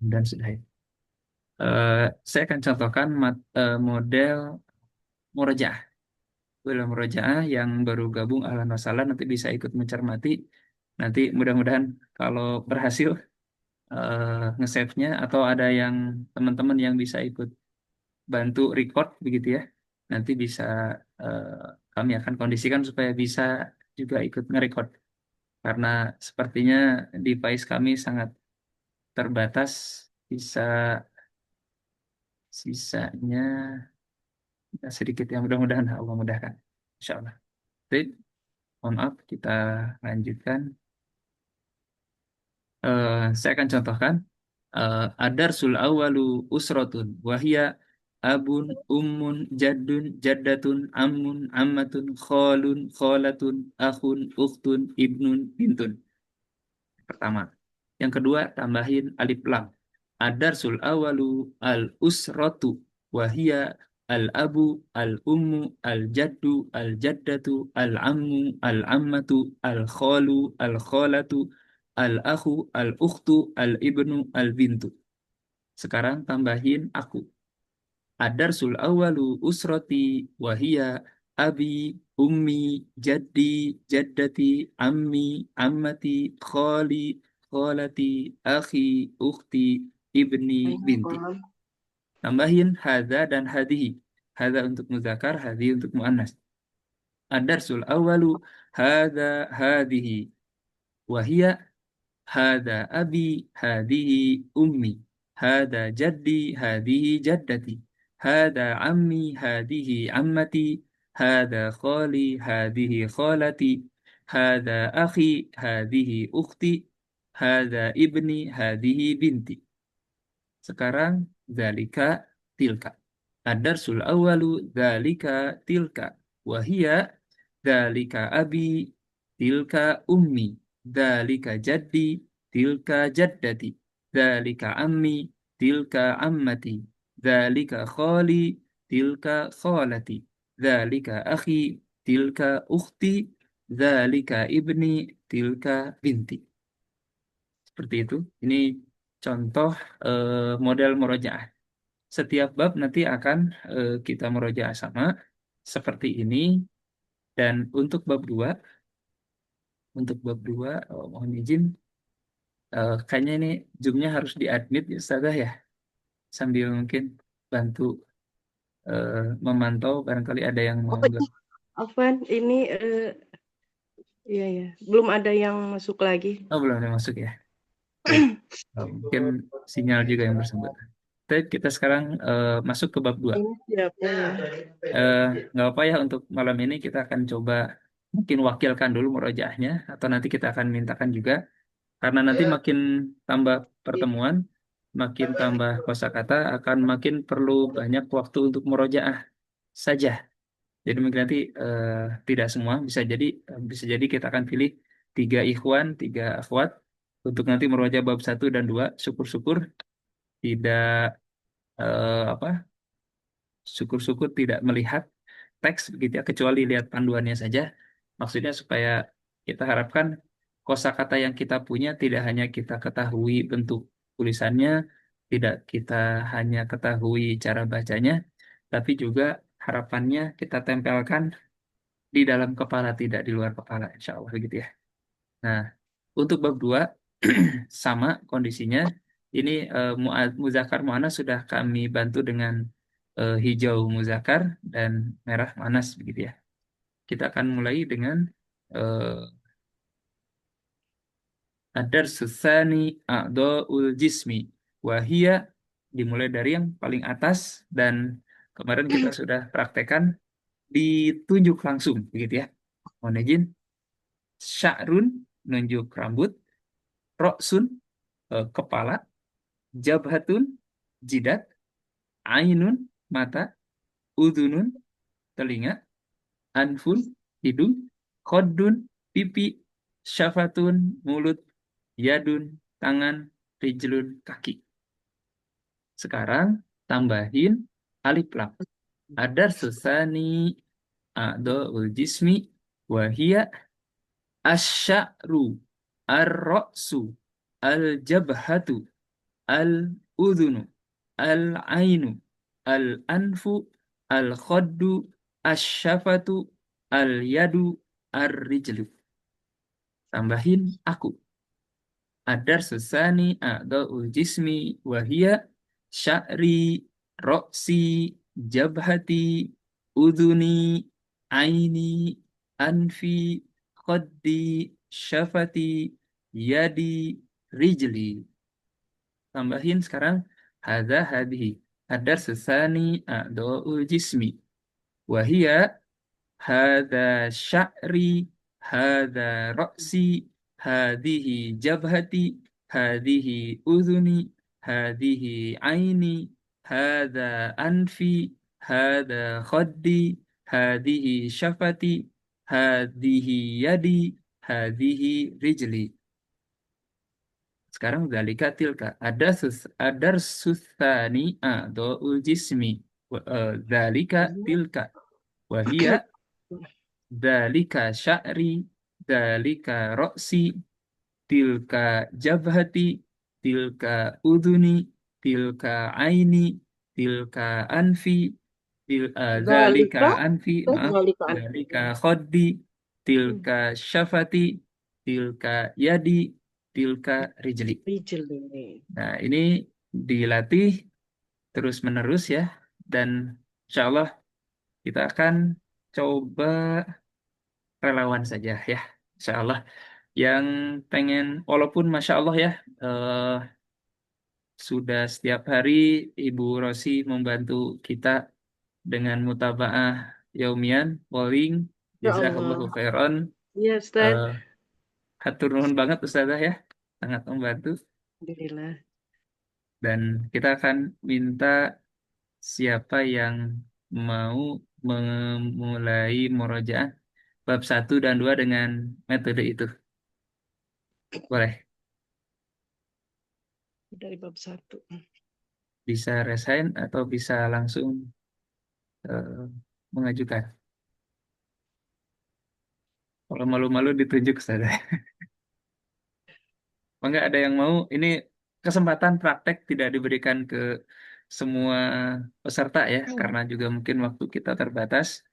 Dan sudah ya. Saya akan contohkan model murojaah. Model murojaah yang baru gabung ahlan wa sahlan nanti bisa ikut mencermati. Nanti mudah-mudahan kalau berhasil nge-save-nya atau ada yang teman-teman yang bisa ikut bantu record begitu ya. Nanti bisa eh, kami akan kondisikan supaya bisa juga ikut nge-record. Karena sepertinya device kami sangat terbatas, bisa sisanya ya sedikit yang mudah-mudahan Allah mudahkan. Insya Allah. Baik, mohon maaf kita lanjutkan. Saya akan contohkan. Adarsul awalu usrotun wahia abun ummun jaddun jaddatun ammun ammatun khalun khalatun akhun ukhtun ibnun bintun. Pertama. Yang kedua, tambahin alif lam. Adarsul awalu al usrotu wahia al abu al ummu al jaddu al jaddatu al ammu al ammatu al khalu al khalatu al akhu al ukhtu al ibnu al bintu. Sekarang tambahin aku. Adarsul awalu usroti wahia abi, ummi, jaddi, jaddati, ammi, ammati, khali, khalati, akhi, ukhti, ibni, binti. Tambahin hadza dan hadihi. Hadza untuk muzakkar, hadihi untuk muannas. Adarsul awalu hadza hadihi. Wahia hada abi, hadihi ummi, hada jaddi, hadihi jaddati, hada ammi, hadihi ammati, hada khali, hadihi khalati, hada akhi, hadihi ukhti, hada ibni, hadihi binti. Sekarang zalika tilka. Ad-darsul awalu zalika tilka. Wahia zalika abi tilka ummi. Zalika jaddi tilka jaddati. Zalika ammi tilka ammati. Zalika khali tilka khalati. Zalika akhi tilka ukhti. Zalika ibni tilka binti. Seperti itu. Ini contoh model murojaah. Setiap bab nanti akan kita murojaah sama seperti ini. Dan untuk bab 2, mohon izin, kayaknya ini Zoom-nya harus di-admit ya Ustazah ya. Sambil mungkin bantu memantau barangkali ada yang Oh, mau iya, Afwan, ini iya ya, belum ada yang masuk lagi. Oh, belum ada masuk ya. Baik. Mungkin sinyal juga yang bersangkutan. Baik, kita sekarang masuk ke bab 2. Ini siapa ya? eh nggak apa ya untuk malam ini kita akan coba mungkin wakilkan dulu murojaahnya atau nanti kita akan mintakan juga karena nanti makin tambah pertemuan makin tambah kosakata akan makin perlu banyak waktu untuk murojaah saja. Jadi mungkin nanti tidak semua bisa jadi kita akan pilih 3 ikhwan 3 akhwat untuk nanti murojaah bab 1 dan 2. Syukur-syukur tidak apa syukur-syukur tidak melihat teks begitu ya, kecuali lihat panduannya saja. Maksudnya supaya kita harapkan kosakata yang kita punya tidak hanya kita ketahui bentuk tulisannya, tidak kita hanya ketahui cara bacanya, tapi juga harapannya kita tempelkan di dalam kepala, tidak di luar kepala, insya Allah begitu ya. Nah, untuk bab 2 sama kondisinya. Ini Muzakkar Muannas sudah kami bantu dengan hijau Muzakkar dan merah Muannas begitu ya. Kita akan mulai dengan eh, Adar Susani A'dha'ul Jismi. Wahia dimulai dari yang paling atas dan kemarin kita sudah praktekkan ditunjuk langsung begitu ya. Mohon izin. Sya'run nunjuk rambut, Roksun kepala, Jabhatun jidat, Ainun mata, Udhunun telinga, Anfun hidung, Khodun pipi, Syafatun mulut, Yadun tangan, Rijlun kaki. Sekarang tambahin alif lam. Adar susani a'dha'ul jismi wahia asya'ru ar-ra'su al-jabhatu al-udhunu, al-ainu, al-anfu, al-khaddu, asyafatu, al-yadu, ar-rijlu. Tambahin aku. Adar susani a'dha'ul jismi wahia sya'ri roksi jabhati udhuni aini anfi khaddi syafati yadi rijli. Tambahin sekarang hadza hadhihi. Adar susani a'dha'ul jismi wahia hadza sya'ri, hadza ra'si, hadhihi jabhati, hadhihi udhuni, hadhihi aini, hadza anfi, hadza khaddi, hadhihi syafati, hadhihi yadi, hadhihi rijli. Sekarang dzalika tilka. Adar susani a'dha'ul jismi. Dzalika tilka. Wahia dalika sya'ri, dalika roksi, tilka jabhati, tilka udhuni, tilka aini, tilka anfi, dalika Zalika, anfi, maaf, zalika. dalika khoddi, tilka syafati, tilka yadi, tilka rijli. Rijli. Nah, ini dilatih terus-menerus ya, dan insya Allah kita akan coba relawan saja ya, insya Allah. Yang pengen, walaupun Masya Allah ya, sudah setiap hari Ibu Rosi membantu kita dengan mutabaah yaumian, polling, Ya Allah. jazakallahu khairan. Ya Ustaz. Eh, Hatur nuhun banget Ustazah ya, sangat membantu. Alhamdulillah. Dan kita akan minta siapa yang mau memulai murojaah bab 1 dan 2 dengan metode itu. Boleh. Dari bab 1. Bisa resign atau bisa langsung eh, mengajukan. Kalau malu-malu ditunjuk saja. Enggak ada yang mau. Ini kesempatan praktek tidak diberikan ke semua peserta ya, karena juga mungkin waktu kita terbatas.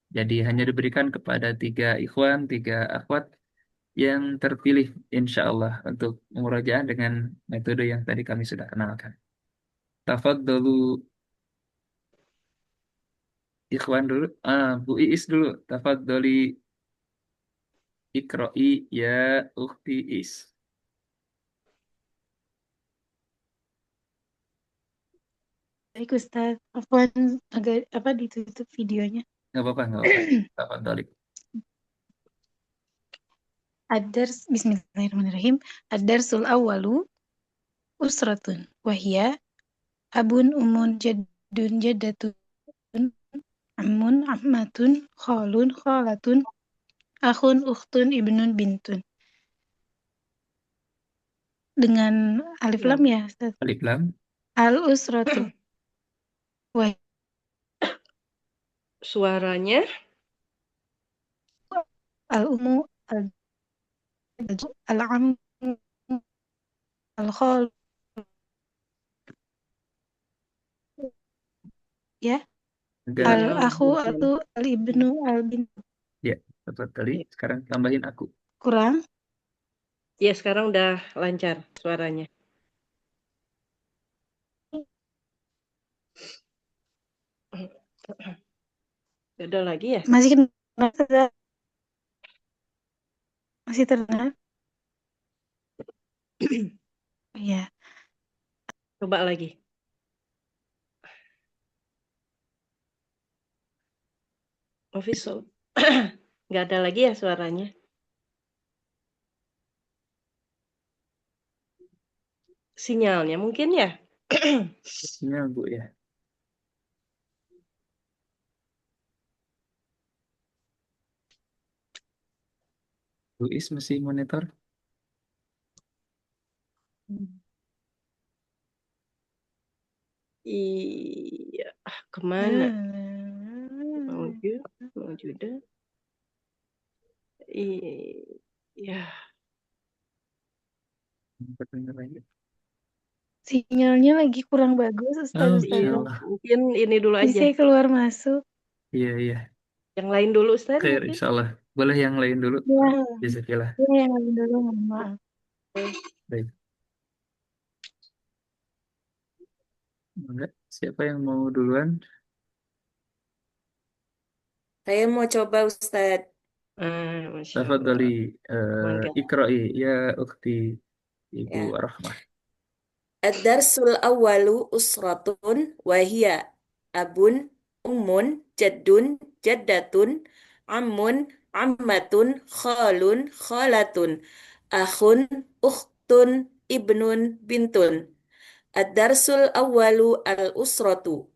Jadi hanya diberikan kepada 3 ikhwan, 3 akhwat yang terpilih insya Allah untuk murojaah dengan metode yang tadi kami sudah kenalkan. Tafadhalu ikhwan dulu, Bu Iis dulu. Tafadhali Iqra'i ya ukhti Is. Baik Ustaz, Afwan agak apa ditutup videonya. Nggak apa-apa, nggak apa-apa. Tafadhali. Ad-dars Bismillahirrahmanirrahim. Ad-darsul awwalu usratun wahia abun umun jaddun jaddatun amun ammatun khalun khalatun akhun ukhtun ibnun bintun. Dengan alif lam ya Ustaz. Alif lam. Al usratu wahia Suaranya al umu al al am al khal ya Agak al akhu atau al ibnu al bin ya, tafadhali. Sekarang tambahin aku. kurang. ya sekarang udah lancar suaranya. Ada lagi ya? Masih kena, masih terdengar? Ya. Coba lagi. Official. Nggak ada lagi ya suaranya? Sinyalnya mungkin ya? Sinyal Bu ya. Bu Is masih monitor. Iya. Kemana? Maujuda. Iya. Berdengar lagi. Sinyalnya lagi kurang bagus, Oh, Ustaz Insya Iya, Ustazah. Allah. mungkin ini dulu Jadi aja. saya keluar masuk. Iya, iya. Yang lain dulu, Ustaz, Khair, mungkin. Insya Allah. Boleh yang lain dulu. Ya, Jazakallah. ya yang lain dulu, mohon maaf. Baik. Enggak. Siapa yang mau duluan? Saya mau coba Ustadz. Masya Tafadhali. Allah. Mangga. Iqra'i ya ukhti Ibu Ya. Rahmah. Ad-darsul awwalu usratun wahia abun ummun jaddun jaddatun ammun ammatun khalun khalatun akhun ukhtun ibnun bintun. Ad-darsul awwalu al-usratu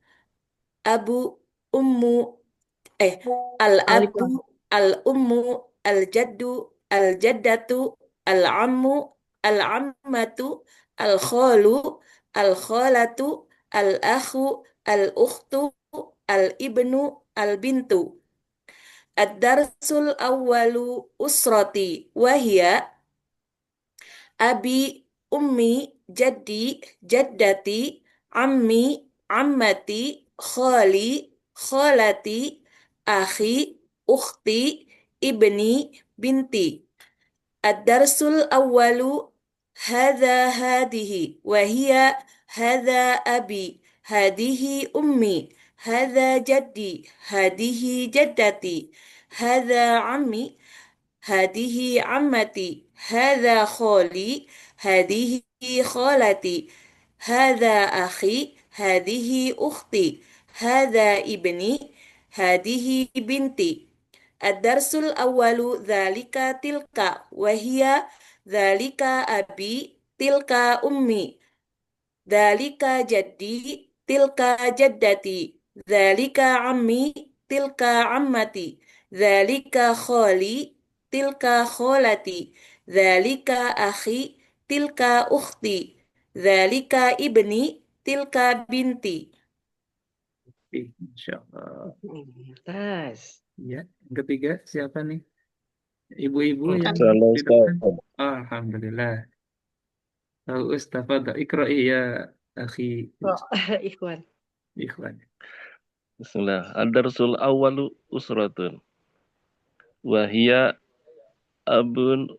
abu ummu eh Alif al-abu Lam. al-ummu al-jaddu al-jaddatu al-ammu al-ammatu al-khalu al-khalatu al-akhu al-ukhtu al-ibnu al-bintu. Ad-darsul awwalu usrati wahia abi ummi jaddi jaddati ammi ammati khali khalati akhi ukhti ibni binti. Ad-darsul awwalu hadha hadihi wa hiya hadha abi hadihi ummi hadha jaddi hadihi jaddati hadha ammi هذه عمتي هذا خالي هذه خالتي هذا أخي هذه أختي هذا ابني هذه بنتي. الدرس الأول ذلك تلك وهي ذلك أبي تلك أمي ذلك جدي تلك جدتي ذلك عمي تلك عمتي ذلك خالي تلك خالتي ذلك أخي تلك أختي ذلك ابني تلك بنتي. Insya Allah. Tas. Ya. Yang ketiga siapa nih? Ibu-ibu yang Salah di Ustaz. depan. Alhamdulillah. Tahu Tafadhal. Iqra'i ya akhi Oh, Ikhwan. Ikhwan. Bismillah. Ad-darsul awwalu usratun. Wahia abun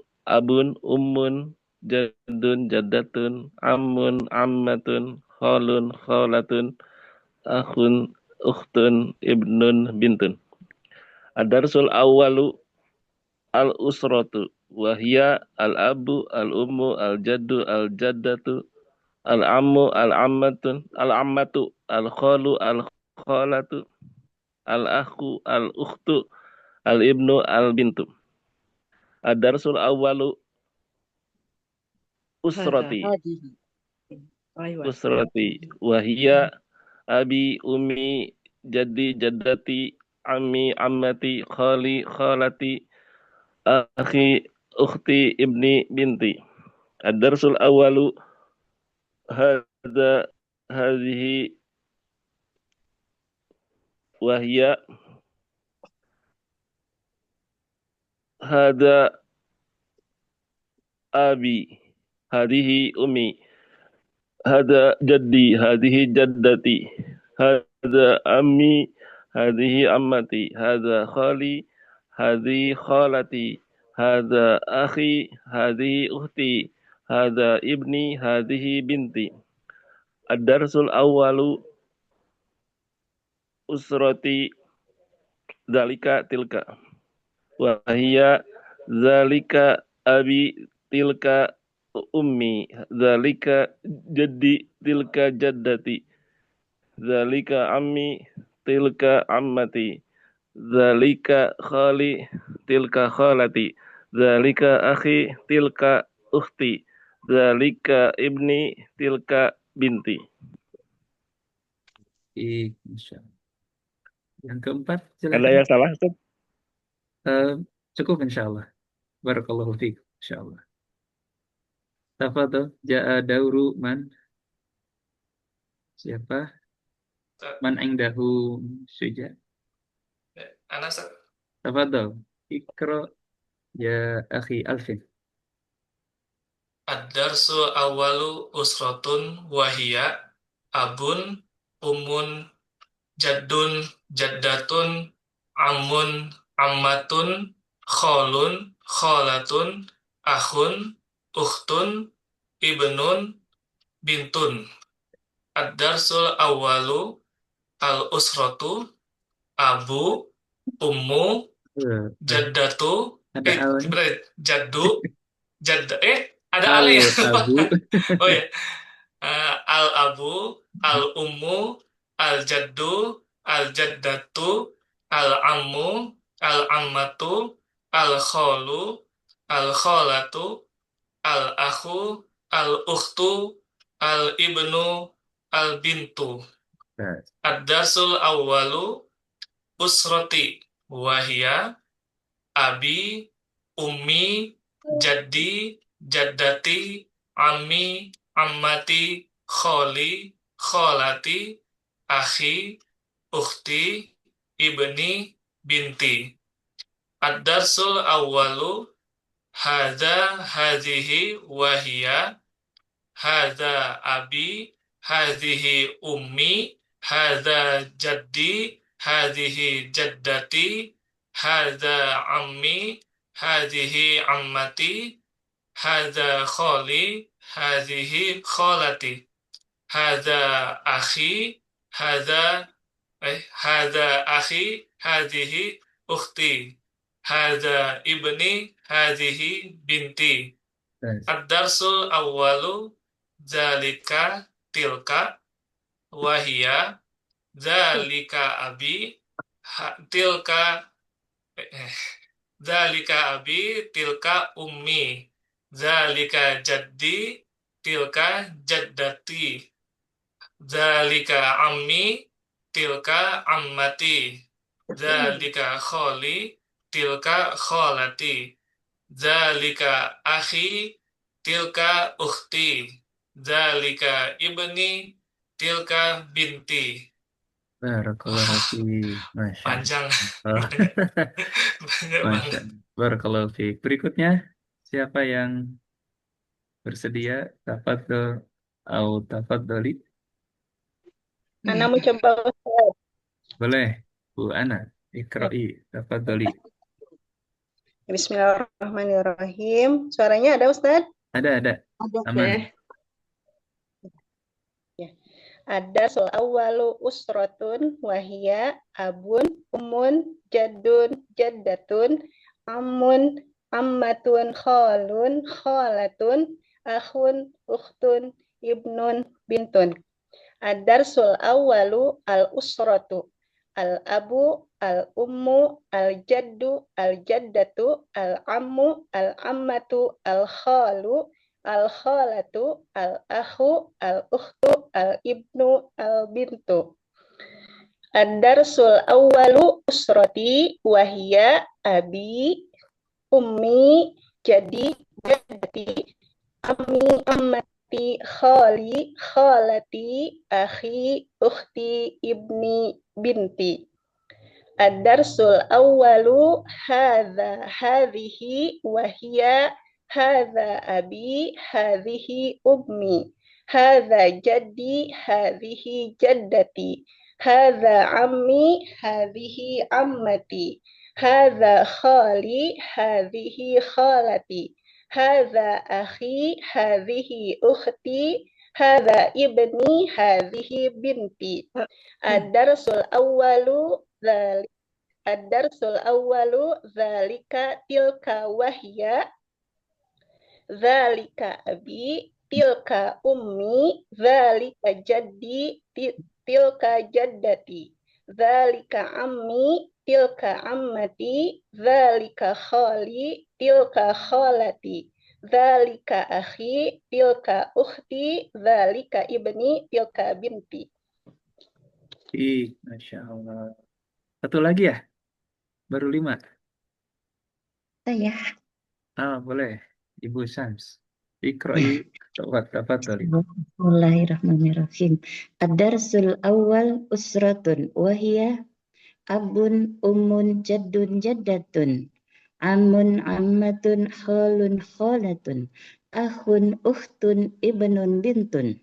ummun jaddun jaddatun ammun ammatun khalun khalatun akhun ukhtun ibnun bintun. Ad-darsul awwalu al-usratu. Wahia al-abu al-ummu al-jaddu al-jaddatu al-ammu al-ammatun al-ammatu al-khalu al-khalatu al-akhu al-ukhtu al-ibnu al-bintu. Ad-darsul awwalu Hadha usrati. hadihi. Aywa. Usrati. Wahia abi ummi jaddi jaddati ammi ammati khali khalati akhi ukhti ibni binti. Ad-darsul awwalu hadha hadhihi wahia hadha abi hadhihi ummi hada jaddi hadhihi jaddati hada ammi hadhihi ammati hada khali hadhihi khalati hada akhi hadhihi ukhti hada ibni hadhihi binti. Ad-darsul awwalu usrati dzalika tilka wa hiya dzalika abi tilka ummi dzalika jaddi tilka jaddati dzalika ammi tilka ammati dzalika khali tilka khalati dzalika akhi tilka ukhti dzalika ibni tilka binti. Insya Allah. Yang keempat Ada silakan. yang salah Ustaz? Eh, Cukup insya Allah. Barakallahu fiik. Insya Allah. Tafadhal. Ja'a dauru man. Siapa? Man indahu syuja. Anas, Tafadhal. Iqra ya akhi Alfin. Ad-darsul awalu usratun wahia abun umun jaddun jaddatun amun ammatun kholun kholatun akhun ukhtun ibnun bintun. Ad-darsul awalu al-usratu abu ummu jaddatu Ada al nih. berarti jaddu ada Al ale ya. abu. Oh ya. Al abu al ummu al jaddu al jaddatu al ammu al ammatu al kholu al kholatu al akhu al ukhtu al ibnu al bintu. Nah, Ad-darsul awwalu usrati wahia abi ummi jaddi jaddati ammi ammati kholi kholati akhi ukhti ibni binti. Ad-darsul awwalu hadza hadhihi wahia hadza abi hadhihi ummi hadza jaddi hadhihi jaddati hadza ammi hadhihi ammati hadza kholi hadhihi kholati hadza akhi hadza hadza akhi hadhihi ukhti hadza ibni hadhihi binti. nah, Ad-darsul awwalu zalika tilka wahia zalika abi tilka zalika abi tilka ummi zalika jaddi tilka jaddati zalika ammi tilka ammati zalika kholi tilka kholati zalika akhi tilka ukhti zalika ibni tilka binti. barakallahu fiik. Masya Panjang. Allah. Banyak Masya banget. Allah. Barakallahu fiik. Berikutnya, siapa yang bersedia? Tafadhol au tafadholi. Ana mau coba Ustaz. Boleh, Bu Ana. Iqra'i, tafadholi. Bismillahirrahmanirrahim. Suaranya ada Ustaz? Ada. Ada. Aman. Ya. Ada soal awalu usratun wahia abun umun jaddun jaddatun amun ammatun kholun kholatun akhun ukhtun ibnun bintun. Ad-darsul awalu al-usratu al-abu al-ummu al-jaddu al-jaddatu al-ammu al-ammatu al-khalu al-khalatu al-akhu al-ukhtu al-ibnu al-bintu. Ad-darsul awalu usrati wahia abi ummi jadi jaddati ammi ammati khali khalati akhi ukhti ibni binti. Ad-darsul awalu hadza hadhihi wahia hadza abi hadhihi ummi hadza jaddi hadhihi jaddati hadza ammi hadhihi ammati hadza khali hadhihi khalati hadza akhi hadhihi ukhti hadza ibni hadhihi binti. Ad-darsul awwalu dzalika tilka wahya dzalika abi tilka ummi dzalika jaddi tilka jaddati dzalika ammi tilka ammati dzalika khali tilka khalati dzalika akhi tilka ukhti dzalika ibni tilka binti. Masya Allah. Satu lagi ya? Baru 5. Saya. Boleh. Ibu Syams. Iqra'i, tafadholi. Bismillahirrahmanirrahim. Ad-darsul awal usratun wahia abun umun jaddun jaddatun amun ammatun khalun khalatun akhun, ukhtun, ibnun, bintun.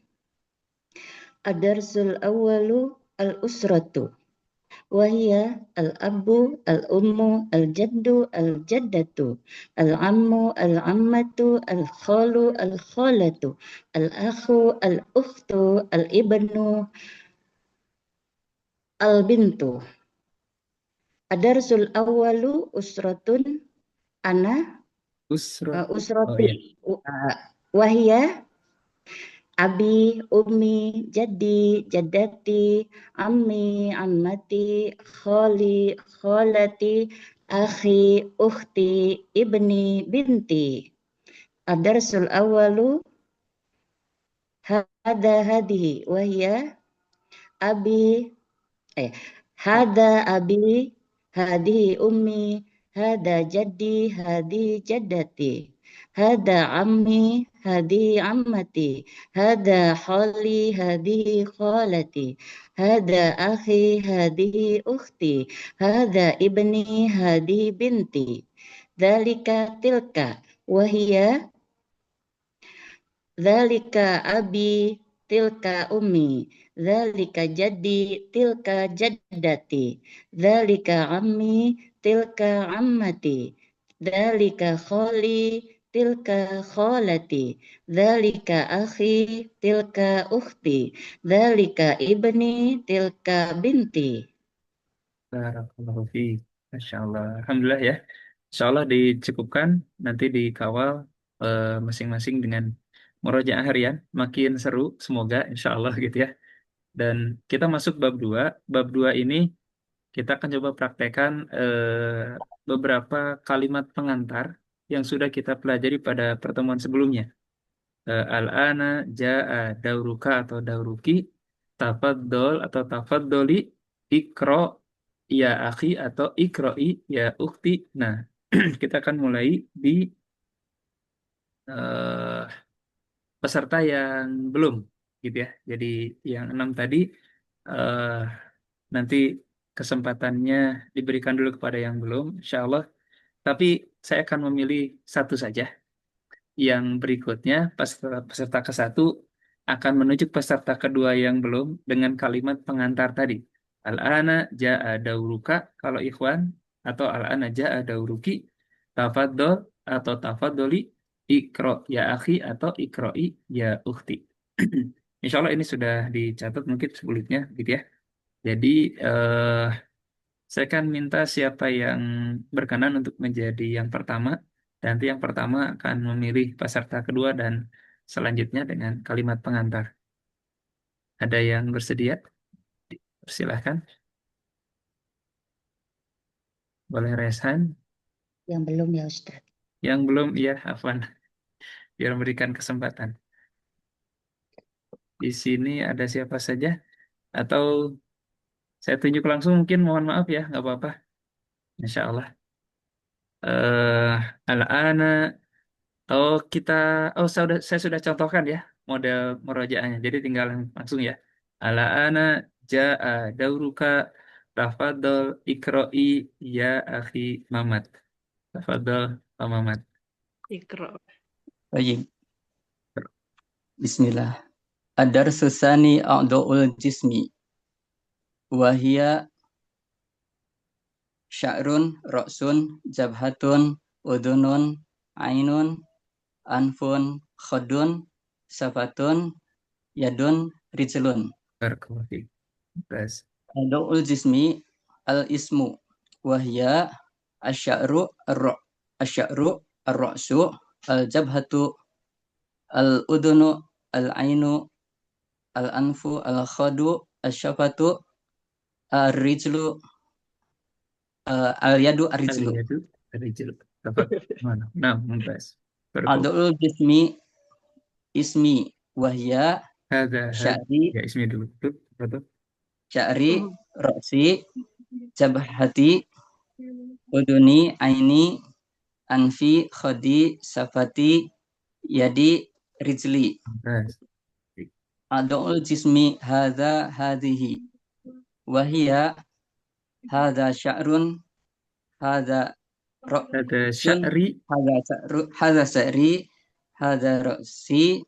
Ad-darsul awwalu al-usratu. Wahia al-abu, al-ummu, al-jaddu, al-jaddatu, al-ammu, al-ammatu, al-khalu, al-khalatu, al-akhu, al-ukhtu, al-ibnu, al-bintu. Ad-darsul awwalu usratun ana Usratu. Oh usrati iya. wahia abi, ummi, jaddi, jaddati, ammi, ammati, khali, khalati, akhi, ukhti, ibni, binti. Ad-darsul awwalu hadihi wahia abi hada abi, hadihi ummi, hada jaddi, hadihi jaddati, hada ammi, hadihi ammati, hada khali, hadihi khalati, hada akhi, hadihi ukhti, hada ibni, hadihi binti. Dzalika tilka wahia dzalika abi, tilka ummi, dzalika jaddi, tilka jaddati, dzalika ammi, tilka ammati, dzalika khali, tilka khalati, dzalika akhi, tilka ukhti, dzalika ibni, tilka binti. Barakallahu fiik. Masya Allah. Alhamdulillah ya. Insya Allah dicukupkan, nanti dikawal masing-masing dengan murojaah harian. Makin seru, semoga insya Allah gitu ya. Dan kita masuk bab 2. Bab 2 ini kita akan coba praktekkan beberapa kalimat pengantar yang sudah kita pelajari pada pertemuan sebelumnya. Al-ana, ja'a, dauruka atau dauruki, tafaddol atau tafaddoli, ikro, ya akhi atau ikro'i, ya ukhti. Nah, kita akan mulai di eh, peserta yang belum, gitu ya. Jadi yang 6 tadi eh, nanti kesempatannya diberikan dulu kepada yang belum, insya Allah. Tapi saya akan memilih satu saja. Yang berikutnya, peserta ke-1 akan menunjuk peserta kedua yang belum dengan kalimat pengantar tadi. Al-ana ja'a dauruka kalau ikhwan, atau al-ana ja'a dauruki, tafaddol atau tafaddoli, ikro ya akhi atau ikro'i ya ukhti. Insya Allah ini sudah dicatat mungkin sebelumnya gitu ya. Jadi eh, saya akan minta siapa yang berkenan untuk menjadi yang pertama. Dan nanti yang pertama akan memilih peserta kedua dan selanjutnya dengan kalimat pengantar. Ada yang bersedia? Persilahkan. Boleh Resan. Yang belum ya Ustaz. Yang belum, ya Afwan. Biar memberikan kesempatan. Di sini ada siapa saja? Atau saya tunjuk langsung mungkin, mohon maaf ya, nggak apa-apa. Insya Allah. Al-ana. Saya sudah contohkan ya model murojaahnya. Jadi tinggal langsung ya. Ala ana ja'a dauruka tafadhol ikro'i ya akhi Mamat. Tafadhol Pak Mamat. Ikra. Baik, bismillah. Ad-darsu tsani a'dha'ul jismi. Wahia sya'run, ra'sun, jabhatun, udhunun, ainun, anfun, khadun, safatun, yadun, rijlun. Barakallahu fiik. Terus. A'dha'ul jismi al-ismu. Wahia asy'aru ar-ra'su, al-jabhatu, al-udhunu, al-ainu, al-anfu, al-khadu, al-syafatu, al-rijlu, al-yadu, al-rijlu. Al-yadu, al-rijlu. Mana? Nah, mumtaz. Barakallahu. Adul jismi ismi wahya Hada sya'ri, ya ismi dulu. Betul. sya'ri, ra'si, jabhati, uduni, aini, anfi, khadi, safati, yadi, rijli. Terus. Adul jismi hadha hadhihi wahya hadha sya'run, hadha Ada ra'sun, sya'ri, hadha sya'ri, hadza ra'si,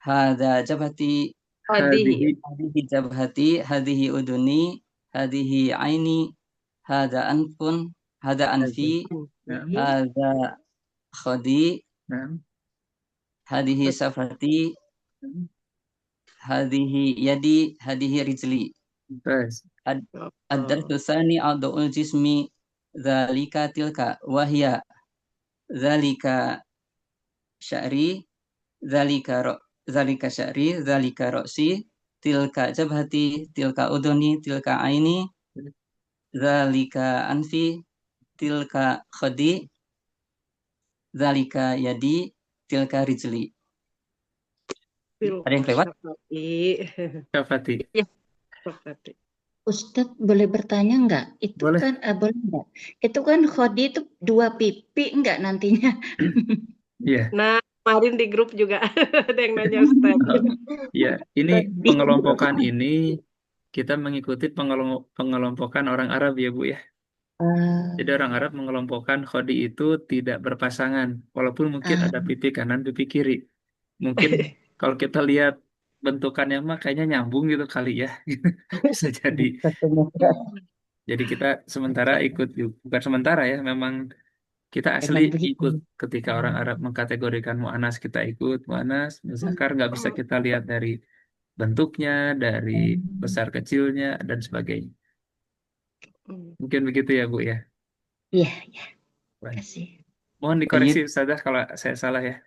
hadza jabhati, Hadihi. Hadihi. hadhihi jabhati, hadhihi uduni, hadhihi aini, hadza anfun, hadza anfi, Naam. hadza khadi, Naam. hadhihi safati, Naam. hadhihi yadi, hadhihi rijli. Mumtaz. Ad-darsu tsani adul jismi, dzalika tilka wahya, dzalika sya'ri, dzalika sya'ri, dzalika ra'si, tilka jabhati, tilka udhuni, tilka aini, dzalika anfi, tilka khadi, dzalika yadi, tilka rijli. Ada yang kelewat? Syafati. Syafati. Ya, Syafati. Ustadz boleh bertanya nggak? Itu Boleh. kan boleh nggak? Itu kan khodi itu 2 pipi nggak nantinya? Iya. Nah, kemarin di grup juga ada yang nanya Ustaz. Ya, ini Khodi. pengelompokan ini kita mengikuti pengelompokan orang Arab ya Bu ya. Jadi orang Arab mengelompokkan khodi itu tidak berpasangan, walaupun mungkin ada pipi kanan, pipi kiri. Mungkin kalau kita lihat bentukannya mah kayaknya nyambung gitu kali ya. Bisa jadi. Jadi kita sementara ikut, bukan sementara ya, memang kita asli Emang begitu. ikut ketika orang Arab mengkategorikan mu'anas, kita ikut mu'anas, muzakkar nggak bisa kita lihat dari bentuknya, dari besar kecilnya dan sebagainya. Mungkin begitu ya Bu ya. Iya, ya. Baik. Kasih. Mohon dikoreksi Ustazah kalau saya salah ya.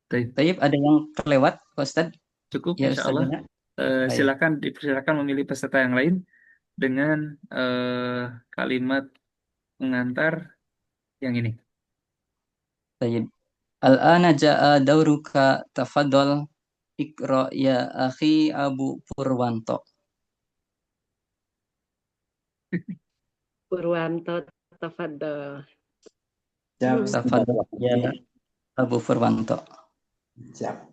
Baik. Tayyib, ada yang kelewat, Ustadz? Cukup Ya, insya Allah. Ustadznya. Silakan dipersilakan memilih peserta yang lain dengan kalimat pengantar yang ini. Tayyib. Al-ana ja'a dauruka tafadhol iqra ya akhi Abu Purwanto. Purwanto, tafadhol. Tafadhol ya Abu Purwanto. Siap.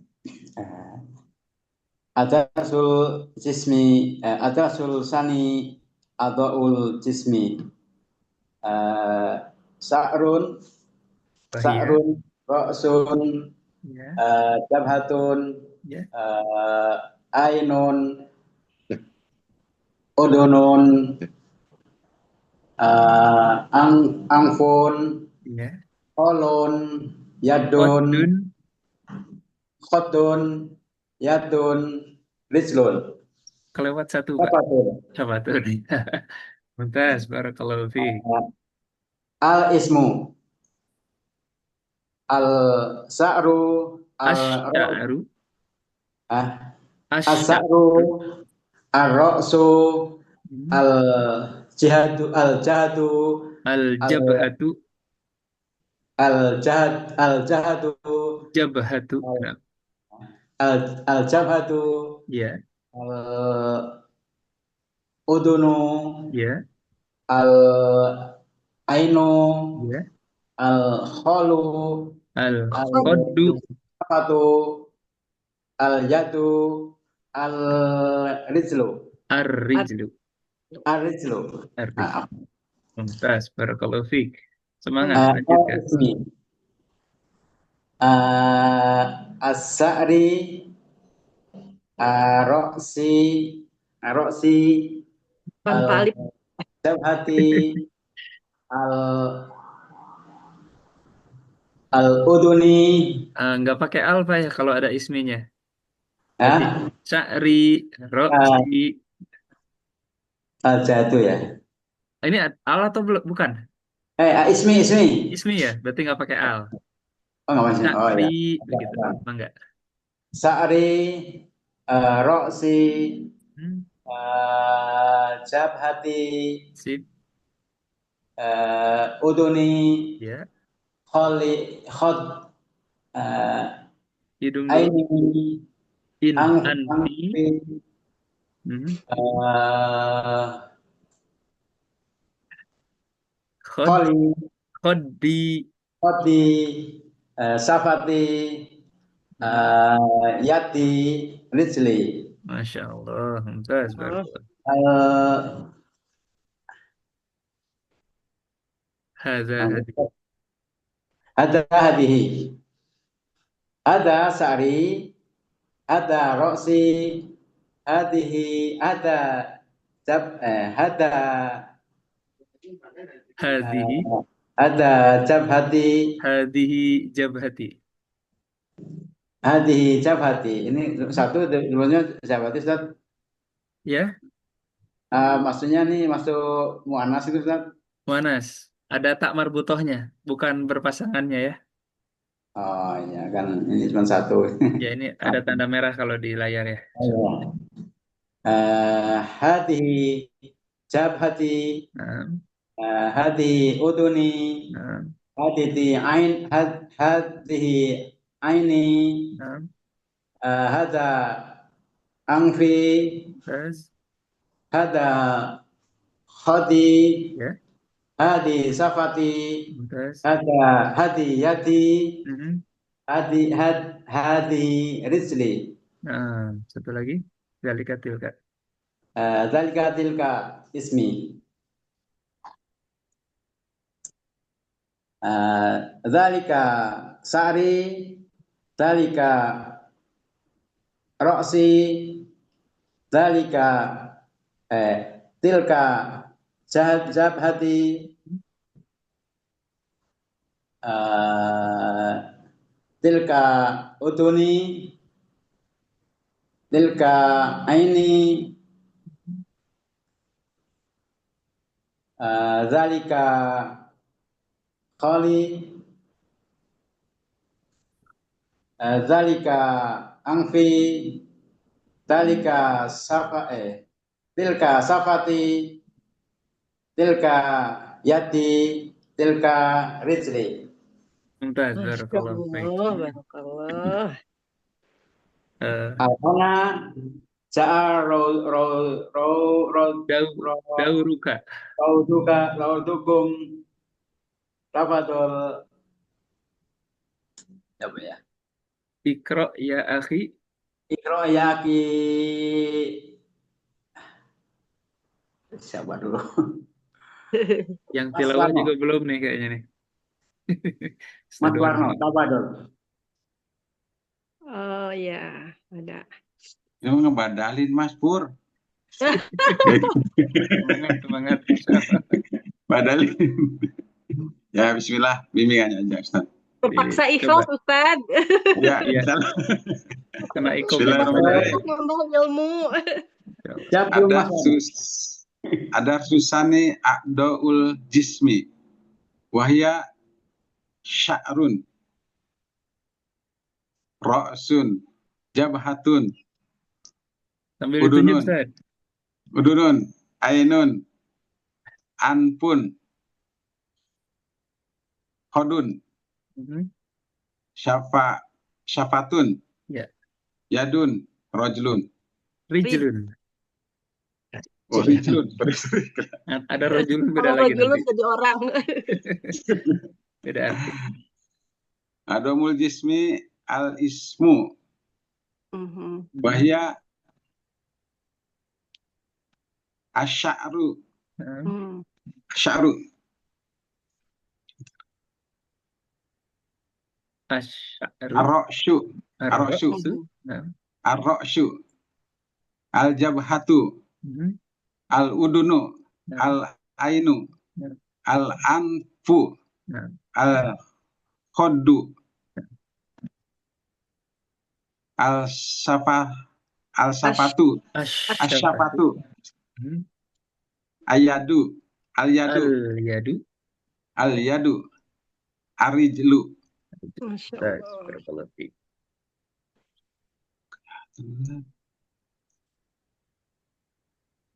Adasul jismi, adasul sani, adaul jismi. Sa'run, sa'run, ra'sun, Ya. jabhatun, Ya. ainun, udunun, angfun, Ya. kolun, yadun, Qadun. khotun, yadun, rizlun. Kelewat satu Pak. Coba tuh. Mumtaz, barakallahu fi. Al-ismu, al-sa'ru, Asy'aru. as-sa'ru, ar-ra'su, al-jihadu, al-jahadu, Al-jabhatu. al-jahadu, Jabhatu. al-jabhatu, Ya. udunu, Ya. al-ainu, Ya. al-kholu, Al-qaddu. al-yadu, al-rizlu. Ar-rijlu. Ar-rizlu. Ar-rijlu. Mumtaz, barakallahu fiik. Semangat, lanjutkan. As-sa'ri, ar-ra'si, al-jabhati, al-uduni. Nggak pakai alfa ya kalau ada isminya. Jadi sya'ri, ro'si. Al-jahatu ya. Ini al atau bukan? Ismi. Ismi ya, berarti nggak pakai al. Oh, nggak masih. Oh ya. Begitu, enggak. Sa'ri, ro'si, jabhati, Sip. uduni, Ya. khod, Hidung aini, anfi. Khodi. Safati, yati, rizli. Masya Allah, Mumtaz, barakallah. Hadza hadi. Hada hadihi. Hada sa'ri. Hada roksi. Hadihi. Hada Hadhihi. hada jabhati. Hadhihi jabhati. Hadihi jabhati. Ini satu dulunya jabhati, Ustaz. Ya, Maksudnya nih masuk muannas itu, Ustaz. Muanas. Ada tak marbutohnya, bukan berpasangannya ya. Oh iya kan ini cuma satu. Ya, ini ada tanda merah kalau di layar ya. Hadihi jabhati. Nah, Hadihi uduni. nah, Hadihi aini. nah. Hada angfi. Terus, Hada khadi. ya, Hadi safati. terus. Hadi yadi. Mhm. Hadi rizli. Nah, satu lagi. Zalika tilka. Zalika tilka ismi. Zalika sa'ri. Zalika roksi. Zalika tilka jabhati. Tilka uduni. Tilka aini. Zalika khali. Zalika angfi. Zalika tilka safati. Tilka yadi. Tilka rizli. Mumtaz, Masya barakallahu fiik. Allah, barakallah. Al-ana ja'a Dauruka. raudukum tafadhol. Apa ya? Iqra ya akhi. Ikro yaki. Siapa dulu? Yang Mas tilawah Warno. juga belum nih kayaknya nih. Mas Ustaz Warno, Warno. tafadhol. Oh ya, ada. Yang ngebadalin Mas Pur. Semangat. Badalin. Ya bismillah, bimbingannya aja Ustaz. Terpaksa Coba. ikhlas, Ustaz. Ya, Iya. insyaallah. Kena ikom. Bismillahirrahmanirrahim. Nambah ilmu. Ada susani a'daul jismi. Wahya sya'run. Ra'sun. Jabhatun. Sambil ditunjuk, Udunun. Ustaz. Udunun. Ainun. Anpun. Khodun. Mhm. Syafatun. Ya. Yadun. Rajlun. Rijlun. Oh, rijlun. Ada rajulun beda Kalau lagi rajulun nanti. jadi orang. Beda arti. Adomul jismi al ismu. Wahya asy'aru. Asy'aru. Asy'aru. Ar-ra'syu. Ar-ra'syu. Nah. Ar-ra'syu. Al-jabhatu. Mhm. Al-udunu. Nah. Al-ainu. Nah. Al-anfu. Nah. Al-khaddu. Al-safatu. Asyafatu. Mhm. Ayadu. Al-yadu. Al-yadu. Al-yadu. Arijlu. Masya Ustaz, Allah. barakallahu fiik.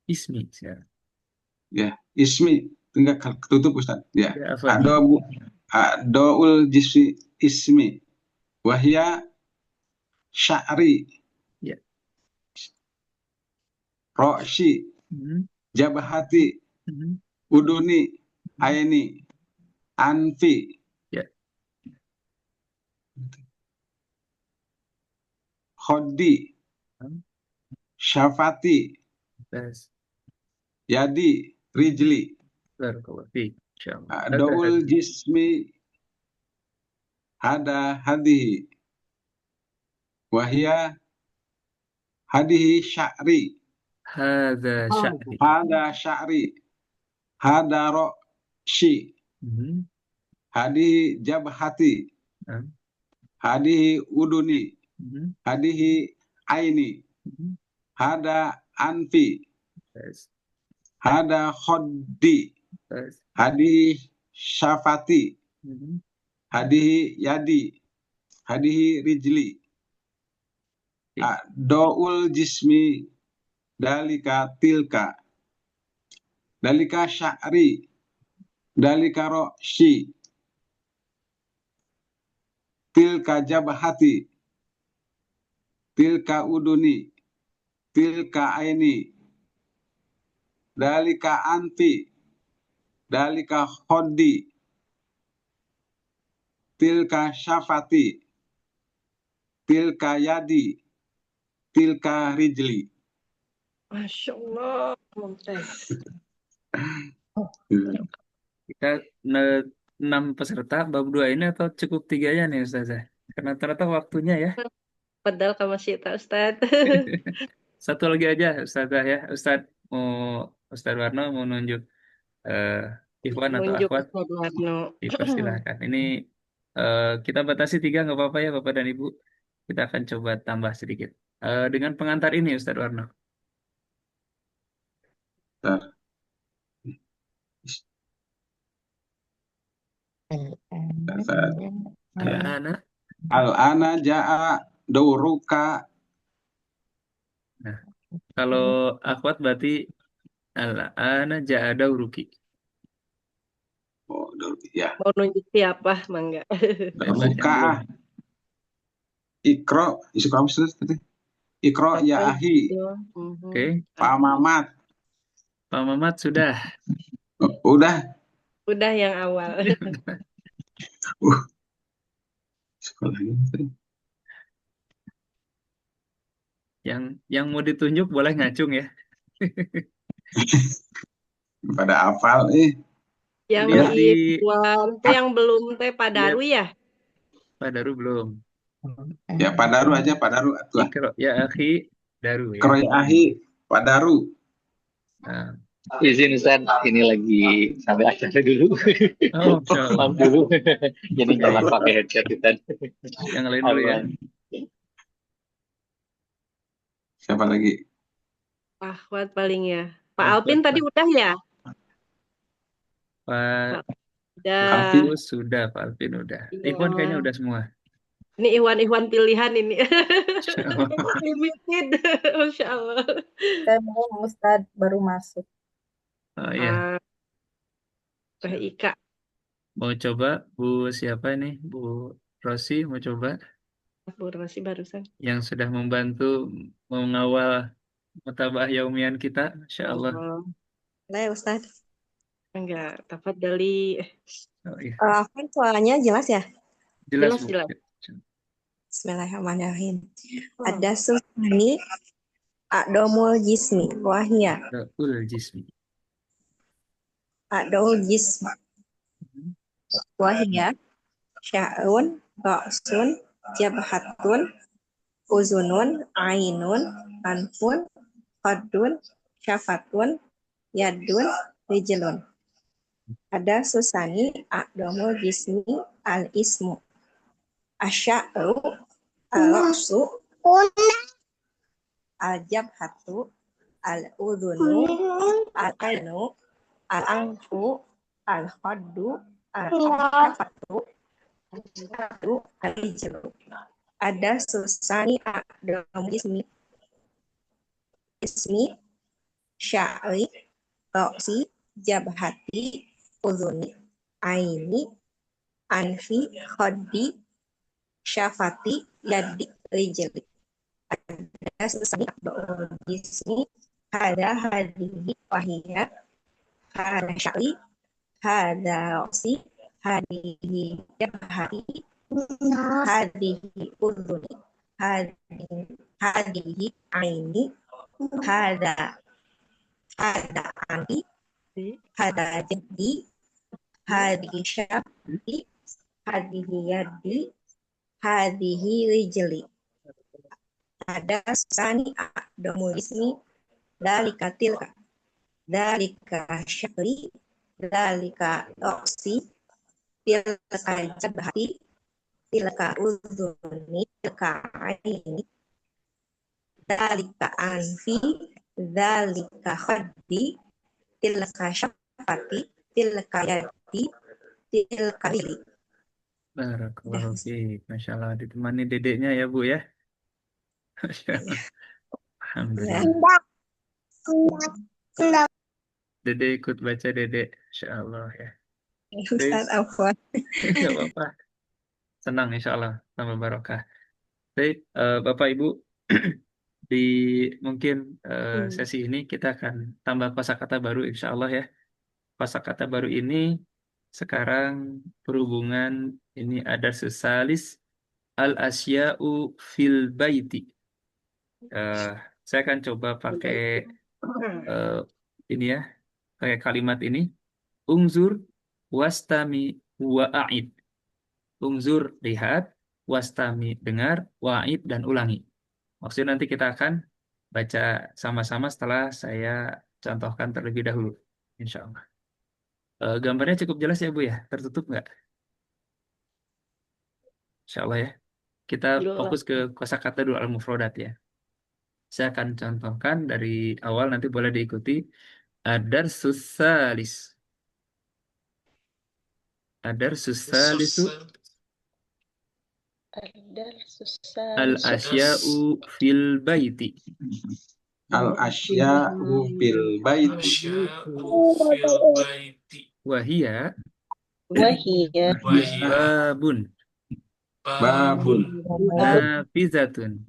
Ismi sekarang. Ya, ismi. Tinggal ketutup Ustaz. Ya. Ya, afwan. Adoul jismi ismi. Wahya sya'ri. Ya. Ro'syi. Mhm. Jabhati. Mhm. Uduni. Aini. Anfi. Ya. Khodi. Syafati. Ustaz, Yadi. Rijli. barakallahu fiik. Insyaallah. Daul jismi hada hadihi. Wahia hadihi sya'ri. Hadza sya'ri. Hada sya'ri. Hada ro'shi. Mhm. Hadihi jabhati. Ah. Hadihi uduni. Mhm. Hadihi aini. Mhm. Hada anfi. Yes. Hada khoddi. Yes. Hadihi syafati. Mhm. Hadihi yadi. Hadihi rijli. Doul jismi dalika tilka. Dalika sya'ri. Dalika ro'shi. Tilka jabhati. Tilka uduni. Tilka aini. Dalika anfi. Dalika khoddi. Tilka syafati. Tilka yadi. Tilka rijli. Masya Allah, Mumtaz. Kita 6 peserta bab 2 ini atau cukup 3-nya nih Ustazah? Karena ternyata waktunya ya. Padahal kamu sih Ustaz. Satu lagi aja Ustazah ya. Ustaz Warno mau nunjuk Ikhwan atau Nunjuk akhwat, Ustaz Warno. dipersilahkan. Ini kita batasi 3 nggak apa-apa ya Bapak dan Ibu. Kita akan coba tambah sedikit. Dengan pengantar ini Ustaz Warno. Al-ana. Al-ana ja'a dauruka. Nah, kalau akhwat berarti al-ana ja'a dauruki. Oh, ya. Mau nunjuk siapa, Mangga? Dauruka. Ikro, isu kamu tadi. Ikro ya ahi. Oke. Pak Mamat. Pak Mamat sudah. Udah. Udah yang awal. Yang mau ditunjuk boleh ngacung ya. Pada hafal Yang Lihat di Iwan teh yang belum teh Padaru ya? Padaru belum. Ya Padaru aja, Padaru atuh. Ikro ya akhi daru ya. Ikro ya ahi Padaru. Nah. Izin Ustaz, ini lagi sambil acara dulu. Oh, maaf dulu. Jadi jangan pakai headset Ustaz. Yang lain dulu ya. Siapa lagi? Akhwat paling ya. Pak Alpin tadi udah ya? Pak Udah. Sudah, Pak Alvin udah. Iya. Ikhwan kayaknya udah semua. Ini Iwan pilihan ini. Limited. Masya Allah. Saya mau Ustadz baru masuk. Oh iya. Teh Ika. Mau coba Bu siapa nih? Bu Rosi mau coba? Bu Rosi barusan. Yang sudah membantu mengawal mutabah yaumian kita. Masya Allah. Boleh Ustadz. Enggak, dapat dari Oh iya. Kan suaranya jelas ya? Jelas. Bismillahirrahmanirrahim. Ada susani adomul jismi wahia. Adomul jismi. Adomul jismi wahia sya'un ra'sun jabhatun uzunun ainun anfun qaddun syafatun yadun rijlun. Ada susani adomul jismi al ismu asya'ru al-ra'su al-jabhatu al-udhunu al-ainu al-anfu al-khaddu al-kafatu al-rijlu. Ada susani adomul ismi sya'ri ra'si jabhati udhuni aini anfi khaddi syafati yadi rijli. Ada susani adomul jismi hada hadihi wahiyya hada sya'ri hada ra'si hadihi jabhati hadihi udhuni hadihi aini hada anfi hada jaddi Hadihi syaf'i, hadihi yadi, hadihi rijli. Ada sani domul ismi, dalika tilka, dalika syakri, dalika oksi, tilka jabhati, tilka udhuni, tilka aini, dalika anfi, dalika khaddi, tilka syafati, tilka yadi, tilka lili. Barakallahu fiik. Masya Allah, ditemani dedeknya ya Bu ya. Masya Allah. Alhamdulillah. Dede ikut baca dedek. Masya Allah ya. Ustaz Afwan. Nggak apa-apa. Senang insya Allah. Tambah barokah. Baik, Bapak Ibu, di mungkin sesi ini kita akan tambah kosakata baru insya Allah ya. Kosakata baru ini sekarang berhubungan, ini ada sesalis al-asya'u fil baiti. Saya akan coba pakai ini ya, pakai kalimat ini. Ungzur wastami wa'id. Ungzur lihat, wastami dengar, wa'id dan ulangi. Maksudnya nanti kita akan baca sama-sama setelah saya contohkan terlebih dahulu, insya Allah. Gambarnya cukup jelas ya Bu ya? Tertutup nggak? Insya Allah ya. Kita fokus ke kosakata dulu al-mufrodat ya. Saya akan contohkan dari awal, nanti boleh diikuti. Adar susalis. Adar susalisu al-asya'u fil baiti. Al-asya'u fil baiti. Asya'u fil baiti. Wahia Wahia babun Babun. nafizatun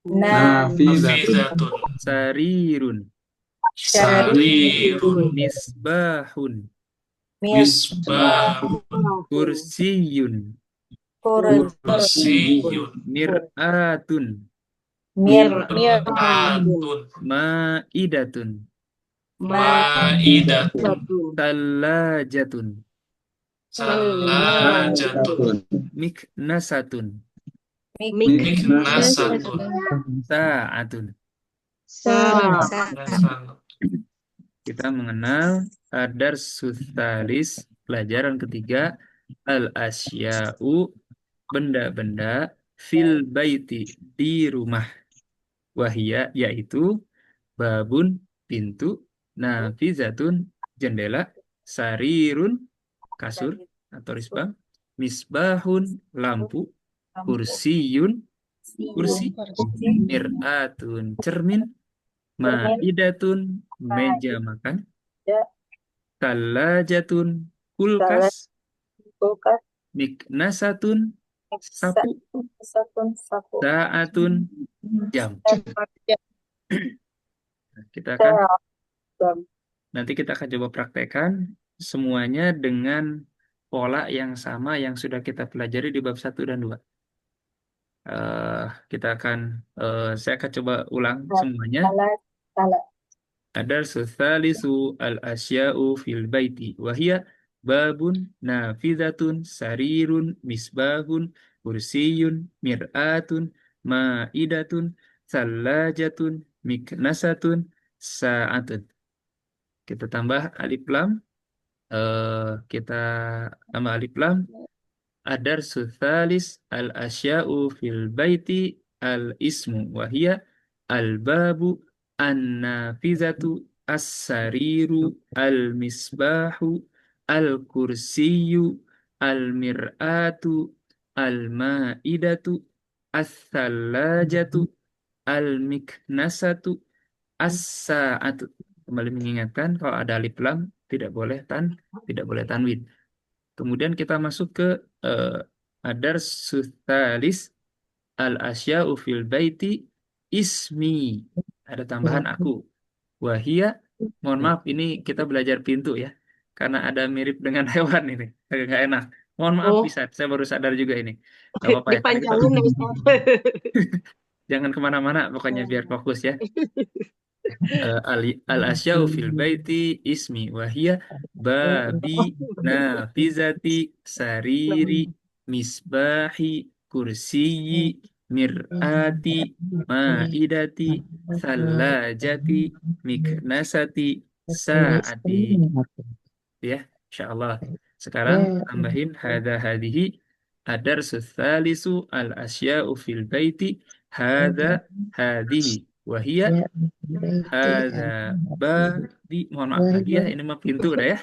Nafizatun. sarirun Sarirun. misbahun Misbahun. kursiyun Kursiyun. mir'atun Mir'atun. ma'idatun Ma'idatun. tallajatun Salajatun. miknasatun Miknasatun. sa'atun. Miknasatun. Kita mengenal adar sutalis, pelajaran ketiga, al-asya'u, benda-benda, fil baiti, di rumah. Wahia, yaitu babun, pintu, nafizatun, jendela, sarirun, kasur atau risbang, misbahun, lampu, kursiyun, kursi, mir'atun, cermin, ma'idatun, meja makan, tallajatun, kulkas, miknasatun, sapu, sa'atun, jam. Nanti kita akan coba praktekkan semuanya dengan pola yang sama yang sudah kita pelajari di bab 1 dan 2. Saya akan coba ulang semuanya. Adar suthalisu al-asya'u fil baiti wahia babun nafizatun sarirun misbahun kursiyun mir'atun ma'idatun thalajatun miknasatun sa'atun. Kita tambah alif lam. Kita tambah alif lam. Adar suthalis al-asya'u fil baiti al-ismu wahia al-babu an-nafizatu as-sariru al-misbahu al-kursiyu al-mir'atu al-ma'idatu as-thallajatu al-miknasatu as-sa'atu. Kembali mengingatkan kalau ada alif lam tidak boleh tanwin. Kemudian kita masuk ke adar suthalis al-asya'u fil baiti ismi. Ada tambahan aku. Wahia, mohon maaf ini kita belajar pintu ya. Karena ada mirip dengan hewan ini. Agak nggak enak. Mohon maaf bisa, saya baru sadar juga ini. Gak apa-apa ya. Dipanjangin ya, Ustaz. Jangan kemana-mana pokoknya biar fokus ya. Al-asya'u fil baiti ismi wahia babi nafizati sariri misbahi kursiyi mir'ati ma'idati thallajati miknasati sa'ati. Ya, insyaallah. Sekarang tambahin hada hadihi ad-darsu tsalisu al-asya'u fil baiti hada hadihi wahia hada babi. Mohon maaf lagi ya, ini mah pintu udah ya.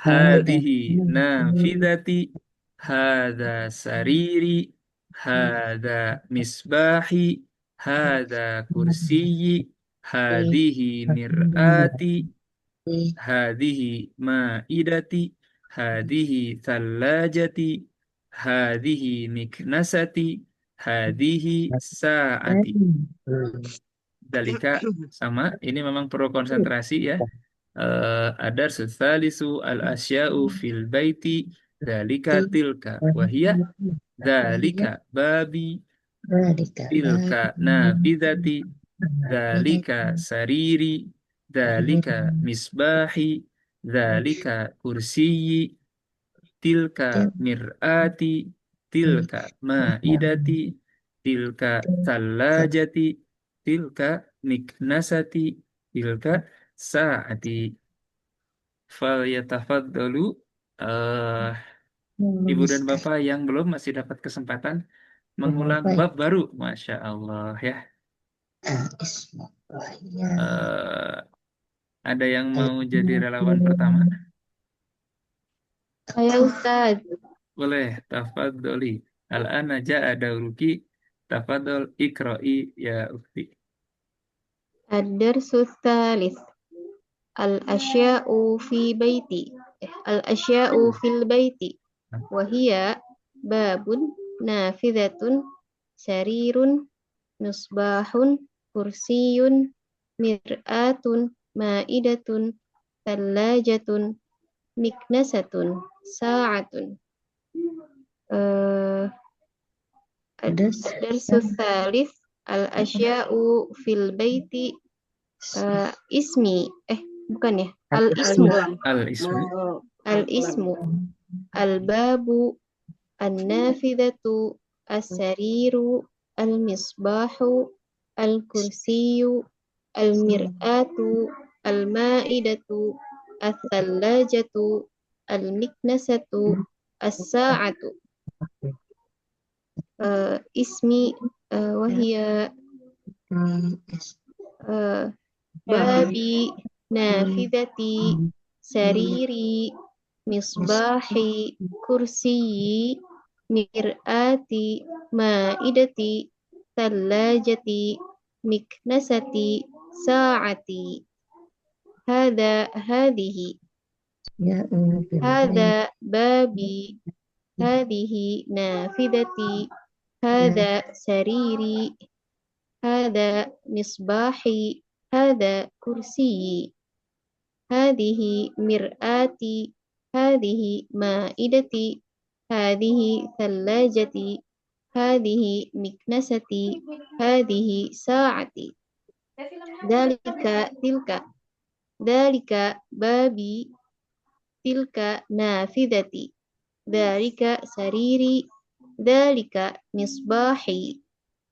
Hadihi nafidati hada sariri hada misbahi hada kursiyi hadihi mir'ati hadihi ma'idati hadihi thallajati hadihi miknasati hadihi sa'ati. Dalika sama, ini memang perlu konsentrasi ya. Adar salisu al-asya'u fil baiti dalika tilka wahia dalika babi tilka nafidati dalika sariri dalika misbahi dalika kursiyi tilka mir'ati tilka ma'idati tilka thallajati tilka miknasati tilka sa'ati. Falyatafaddalu. eh Ibu dan Bapak yang belum masih dapat kesempatan mengulang bab baru. Masya Allah ya. Eh, ada yang mau jadi relawan pertama? Saya Ustaz. Boleh, tafadholi. Al-ana ja'a dauruki. Tafadhol ikra'i ya ukti. Ad-darsu tsalis. Al-asya'u fi baiti. Al-asya'u fil baiti. Wahia babun nafidatun sarirun misbahun kursiyun mir'atun ma'idatun tallajatun miknasatun sa'atun. Ad-darsu tsalis al-asya'u fil baiti ismi bukan ya, al-ismu al-ismu al-babu an-nafidatu as-sariru al-misbahu al-kursiyu al-mir'atu al-ma'idatu al-thallajatu al-miknasatu as-sa'atu. Ismi wahia babi nafidati sariri misbahi kursiyi mir'ati ma'idati thallajati miknasati sa'ati. Hadihi hada babi hadihi nafidati hada sariri hada misbahi hada kursiyi hadihi mir'ati hadihi ma'idati hadihi thallajati hadihi miknasati hadihi sa'ati. Dalika babi tilka nafidati dalika sariri dalika misbahi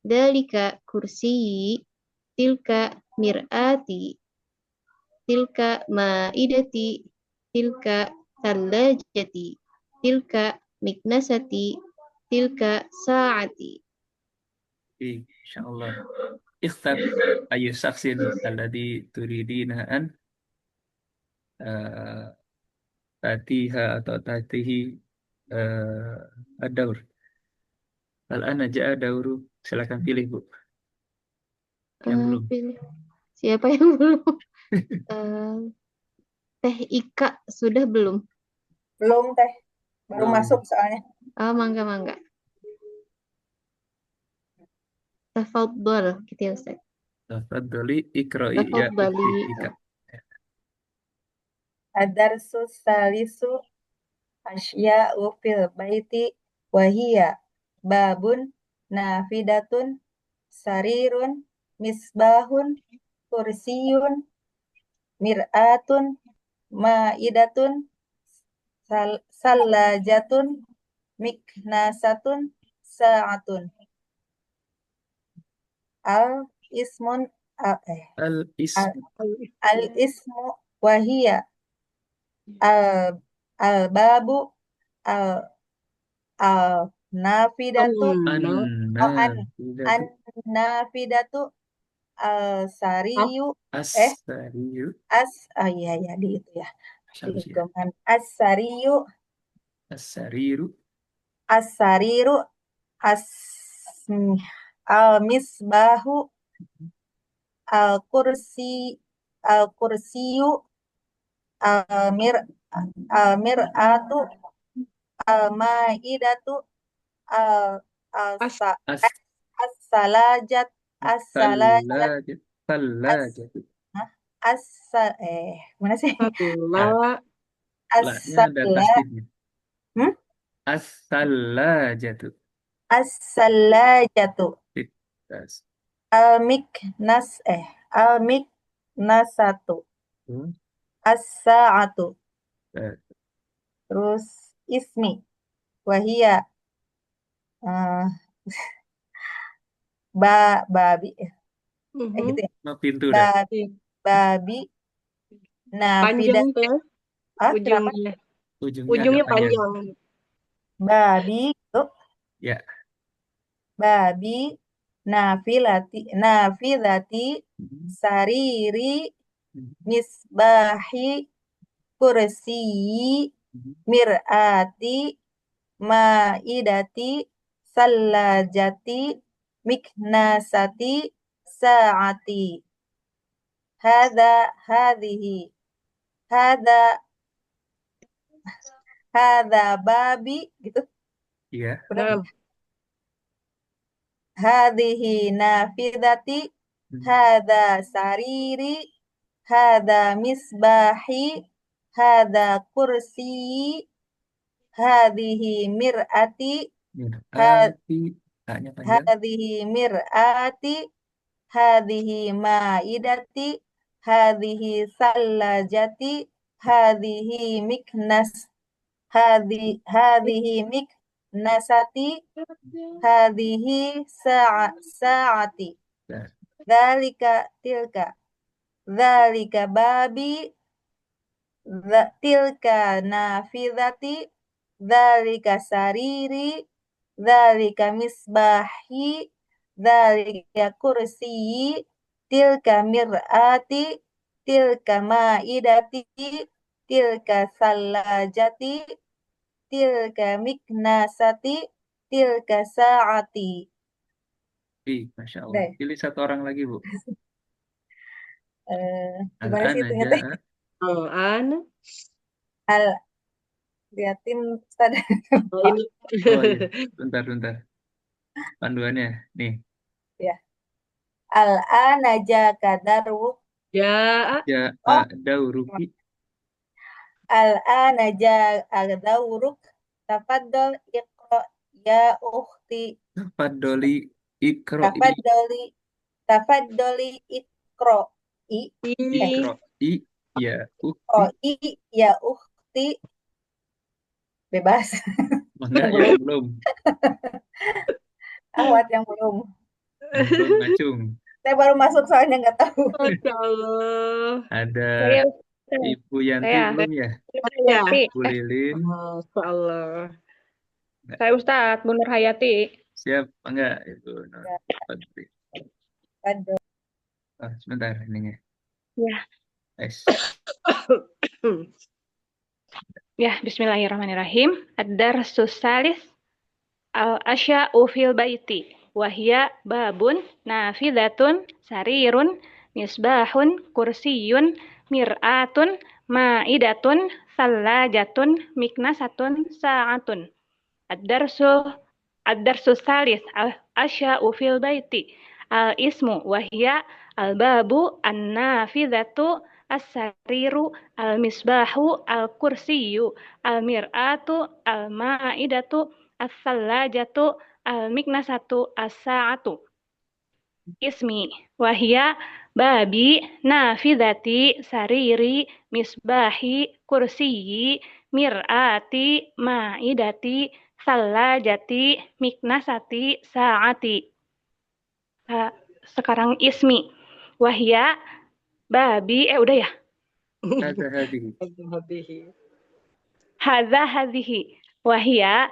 dalika kursiyi tilka mir'ati tilka ma'idati tilka thallajati tilka miknasati tilka sa'ati. Insyaallah. Ikhtar ayu saksin alladhi turidina an tatiha atau tatihi ad-daur. Al-ana ja'a dauru. Silakan pilih, Bu. Yang belum. Pilih. Siapa yang belum? Teh Ika sudah belum? Belum Teh, baru Belum. masuk soalnya. Mangga. Tafadhol gitu ya Ustaz. Tafadholi ikra'i ya Tafadhali. ukti Ika. Ad-darsu salisu asya'u fil baiti wahia babun nafidatun sarirun misbahun kursiyun, mir'atun, ma'idatun, sallajatun, miknasatun, sa'atun. Al-ismun Al-ism. al-ismu wahiyya al-babu al-nafidatu An-nafidatu. an-nafidatu al-sariyu As-sariyu. iya ya di itu ya. Syamsiyah. As-sariyu As-sariru. as-sariru al-misbahu al-kursiyu al-mir'atu al-ma'idatu as-salajat as-salajat Sallajatu. mana sih? Allah. La-nya ada tasdidnya. As-sallajatu. As-salajatu Tas. al-miknasatu as-sa'atu terus ismi wahia babi gitu ya. Pintu dah. Babi Panjang nafidat tuh kenapa? ujungnya agak panjang. panjang. Babi itu Ya. babi nafidati sariri misbahi kursi mir'ati ma'idati sallajati miknasati sa'ati hadhihi babi gitu. Iya. Benar. Hadhihi nafidati hadha sariri hadha misbahi hadha kursi hadhihi mir'ati Mir'ati. A-nya panjang. hadhihi mir'ati hadhihi ma'idati hadhihi sallajati hadhihi hadhihi miknasati hadhihi sa'ati dzalika babi tilka nafidati dzalika sariri dzalika misbahi dzalika kursiyi tilka mir'ati tilka ma'idati tilka sallajati tilka miknasati tilka sa'ati. Masya Allah. Pilih satu orang lagi, Bu. Gimana sih itu teh? Liatin Ustaz. Ini. Bentar. Panduannya nih. Ya. Al-ana jaka daruk. Ya. Dauruki. Al-ana jaka daruk. Tafaddal iqra ya ukhti. Tafaddoli ikro. Tafaddoli ikro. Ikro. Ya ukhti. Ya ukhti. Bebas. Enggak, yang belum. Awat yang belum. Belum ngacung. Saya baru masuk soalnya nggak tahu. Masya Allah. Ada Ibu Yanti belum ya? Bu Lilin. Masya Allah. Saya Ustadz, Bu Nur Hayati. Siap, enggak Ibu Nur? Aduh. Sebentar ininya. Ya. Ya, bismillahirrahmanirrahim. Ad-darsus salis al-asya'u fil baiti. Wahya babun nafidatun sarirun misbahun kursiyun mir'atun ma'idatun sallajatun miknasatun sa'atun. Ad-darsus salis al-asya'u fil baiti. Al-ismu wahya al-babu an-nafidatu as-sariru al-misbahu al-kursiyu al-mir'atu al-ma'idatu as-sallajatu al-miknasatu as-sa'atu. ismi wahia babi nafidati sariri misbahi kursiyi mir'ati ma'idati salajati miknasati saati. Sekarang ismi wahia babi udah ya. Hadza hadhihi. Hadza hadhihi wahia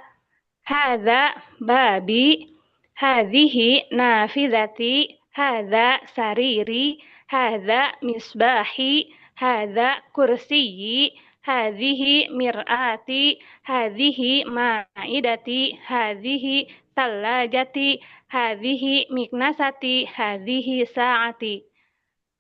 hadza babi hadhihi nafidati hadza sariri hadza misbahi hadza kursiyi hadhihi mir'ati hadhihi ma'idati hadhihi tallajati hadhihi miknasati hadhihi saati.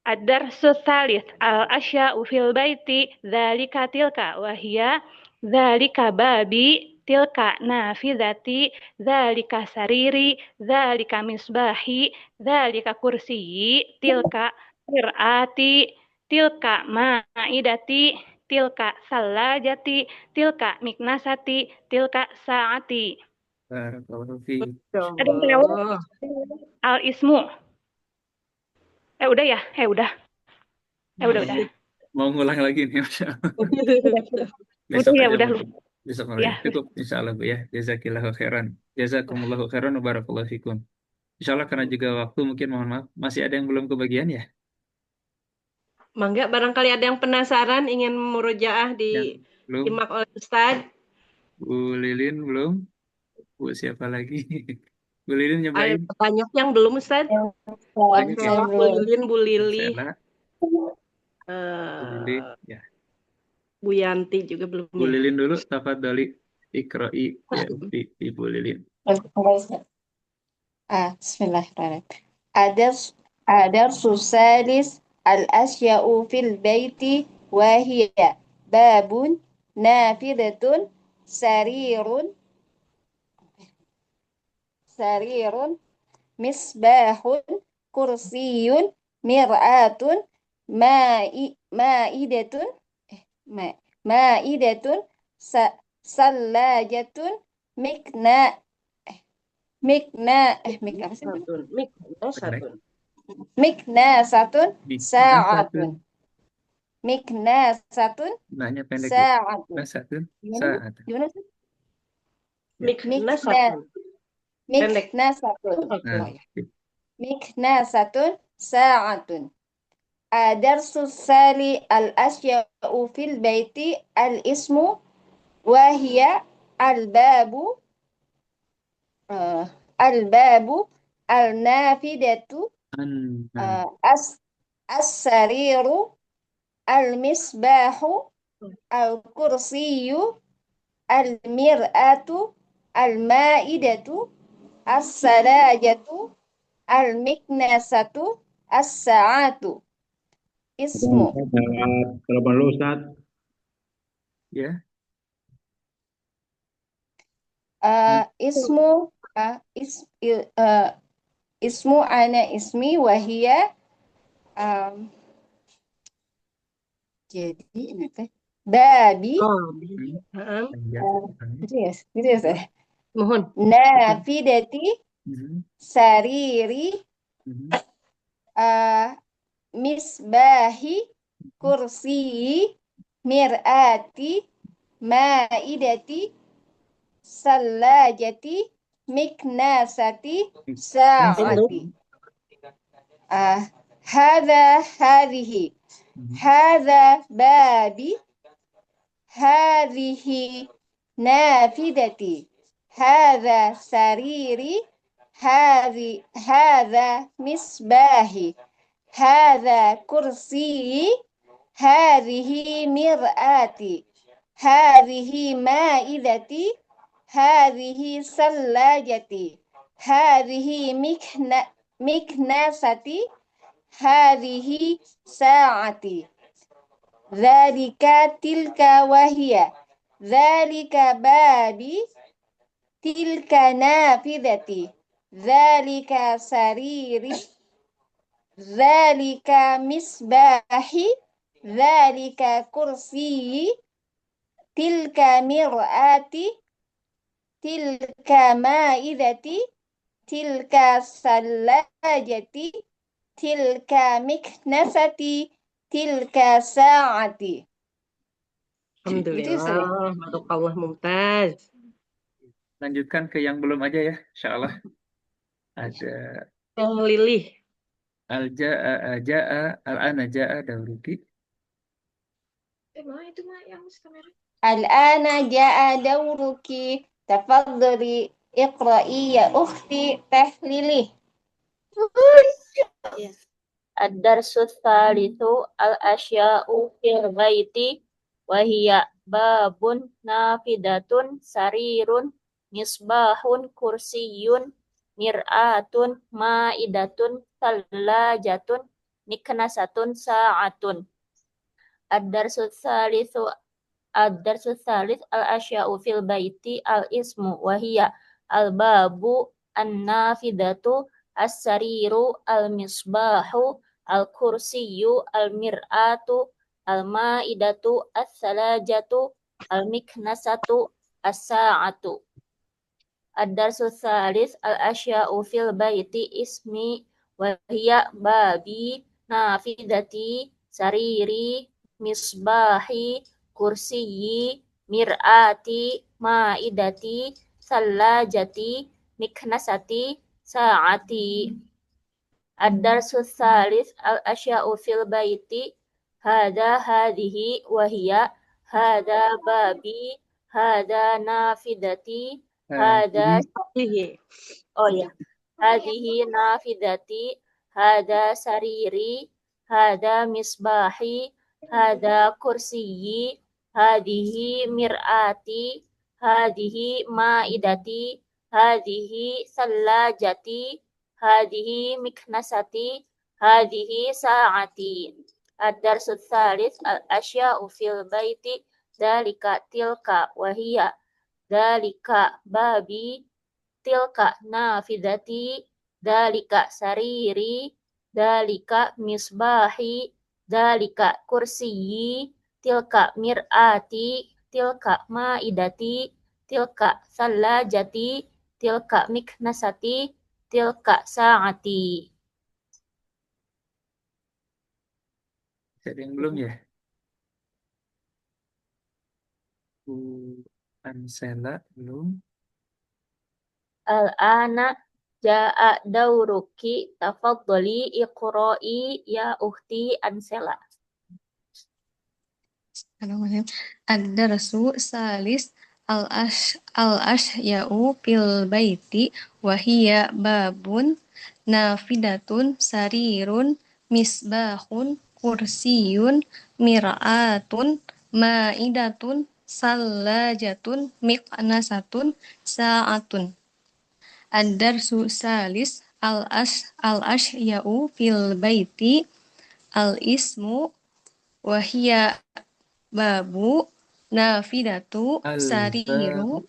Ad-darsu tsalits al-asya'u fil baiti dzalika tilka wahia dzalika babi tilka nafidati dzalika sariri dzalika misbahi dzalika kursiyi tilka mir'ati tilka ma'idati tilka salajati tilka miknasati tilka saati. Barakallahu fiik. Ada yang tahu al-ismu? Udah ya? Udah. Udah. Mau ngulang lagi nih, Masya Allah. Udah ya, aja udah. mungkin. Besok lagi. Ya. Cukup, insya Allah, Bu ya. Jazakillahu khairan. Jazakumullahu khairan wa barakallahu fikum. Insya Allah karena juga waktu mungkin mohon maaf. Masih ada yang belum kebagian ya? Mangga, barangkali ada yang penasaran ingin murojaah Yang belum? disimak oleh Ustadz. Bu Lilin belum? Bu siapa lagi? Bu Lilin Ada nyobain? banyak yang belum Ustadz. Banyak ya? Bu Lilin, Bu Lili, Sela, Bu Lili, ya. Bu Yanti juga belum Bu ya. Lilin dulu, tafadhali ikra'i ya Ukti Ibu Lilin. Bismillahirrahmanirrahim. Ad-darsu salis al-asya'u fil baiti wa hiya babun nafidatun sarirun misbahun kursiyun mir'atun ma'idatun sallajatun miknasatun sa'atun Nanya pendek. sa'atun Sa'atun. gimana sih? Miknasatun. Miknasatun sa'atun. Ad-darsu sali al-asya'u fil baiti al-ismu wa hiya al-babu al-nafidatu as-sariru al-misbahu al-kursiyu al-mir'atu al-ma'idatu as-salajatu al-miknasatu as-sa'atu. Ismu. Kalau perlu Ustaz. Ya. Ismu ana ismi wahia jadi ini teh babi gitu ya saya. Mohon. Nafidati sariri misbahi kursiyi mir'ati ma'idati sallajati miknasati sa'ati. Hadhihi babi hadhihi nafidati hadha sariri hadha misbahi hadha kursiyi hadhihi mir'ati hadhihi ma'idati hadhihi sallajati hadhihi miknasati hadhihi sa'ati. Dzalika tilka wahia dzalika babi tilka nafidati dzalika sariri dzalika misbahi dzalika kursiyi tilka mir'ati tilka ma'idati tilka salajati, tilka miknasati, tilka sa'ati. Itu Ustaz ya? Alhamdulillah, barakallah mumtaz. Lanjutkan ke yang belum aja ya, insyaallah. Ada Lilih. al-ja'a, al-ana ja'a dauruki. Al-ana ja'a dauruki, tafadhali iqra'i ya ukhti tahlilih. Ad-darsu tsalitsu al-asya'u fil baiti wa hiya babun nafidatun sarirun misbahun kursiyyun mir'atun ma'idatun tallajatun miknasatun sa'atun. Ad-darsu tsalitsu al-asya'u fil baiti al-ismu wa hiya al-babu an-nafidatu as-sariru al-misbahu al-kursiyyu al-mir'atu al-ma'idatu as-salajatu al-miknasatu as-sa'atu. Ad-darsu tsalis al-asya'u fil baiti ismi wa hiya babi nafidati sariri misbahi kursiyyi mir'ati ma'idati salajati miknasati sa'ati. Ad-darsu tsalis al-asya'u fil baiti hada hadhihi wa hiya hada babi hada nafidati hada hadhihi nafidati hada sariri hada misbahi hada kursiyyi hadhihi mir'ati hadhihi ma'idati hadhihi salajati hadhihi miknasati hadhihi sa'ati. Ad-darsu tsalis al-asya'u fil baiti dalika tilka wa hiya dalika babi tilka nafidati dalika sariri dalika misbahi dalika kursiyyi tilka mir'ati tilka ma'idati tilka salajati tilka miknasati tilka sa'ati. Ada yang belum ya? Ansela belum. Al-ana ja'a dauruki tafadhali iqra'i ya ukhti Ansela. Bismillahirrahmanirrahim. Ad-darsu salis al-asya'u fil baiti wa hiya babun nafidatun sarirun misbahun kursiyun mir'atun ma'idatun salajatun miknasatun sa'atun. Ad-darsu salis al-asya'u fil baiti al-ismu wa hiya babu nafidatu sariru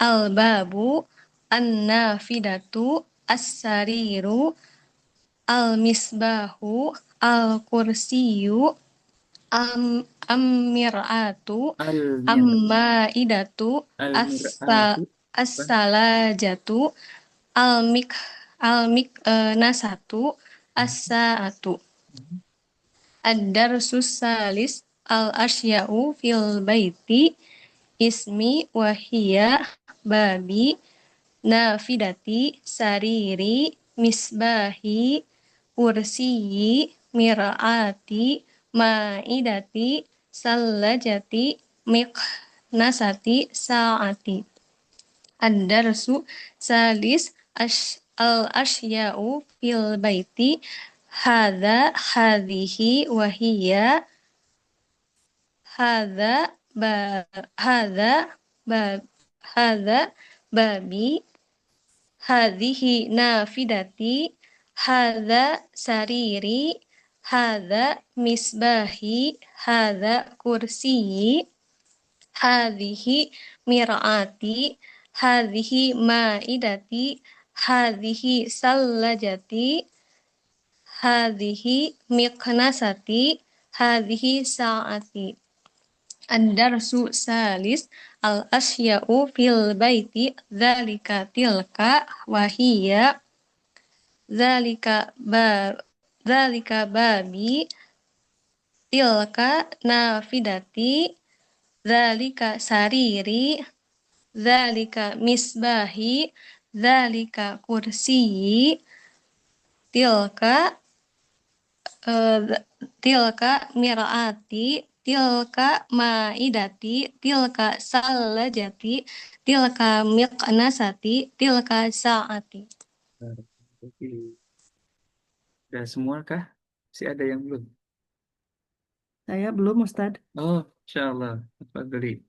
al-babu an-nafidatu as-sariru al-misbahu al-kursiyyu am-mir'atu am-ma'idatu as-salajatu al-miknasatu as-sa'atu. Ad-darsu salis al-asya'u fil baiti ismi wa hiya babi nafidati sariri misbahi kursiyyi mir'ati ma'idati salajati miknasati sa'ati. Ad-darsu salis al-asya'u fil baiti hadza hadhihi wa hiya hadza babi hadhihi nafidati hadza sariri hadza misbahi hadza kursiyyi hadhihi mir'ati hadhihi ma'idati hadhihi salajati hadhihi miknasati hadhihi sa'ati. Ad-darsu salis al-asya'u fil baiti dzalika tilka wahiyya dzalika ba dzalika babi tilka nafidati dzalika sariri dzalika misbahi dzalika kursiyi tilka tilka mir'ati tilka ma'idati tilka salajati tilka miqnasati tilka sa'ati. Udah semua kah? Masih ada yang belum? Saya belum, Ustadz. Oh, insyaallah. Tafadhali.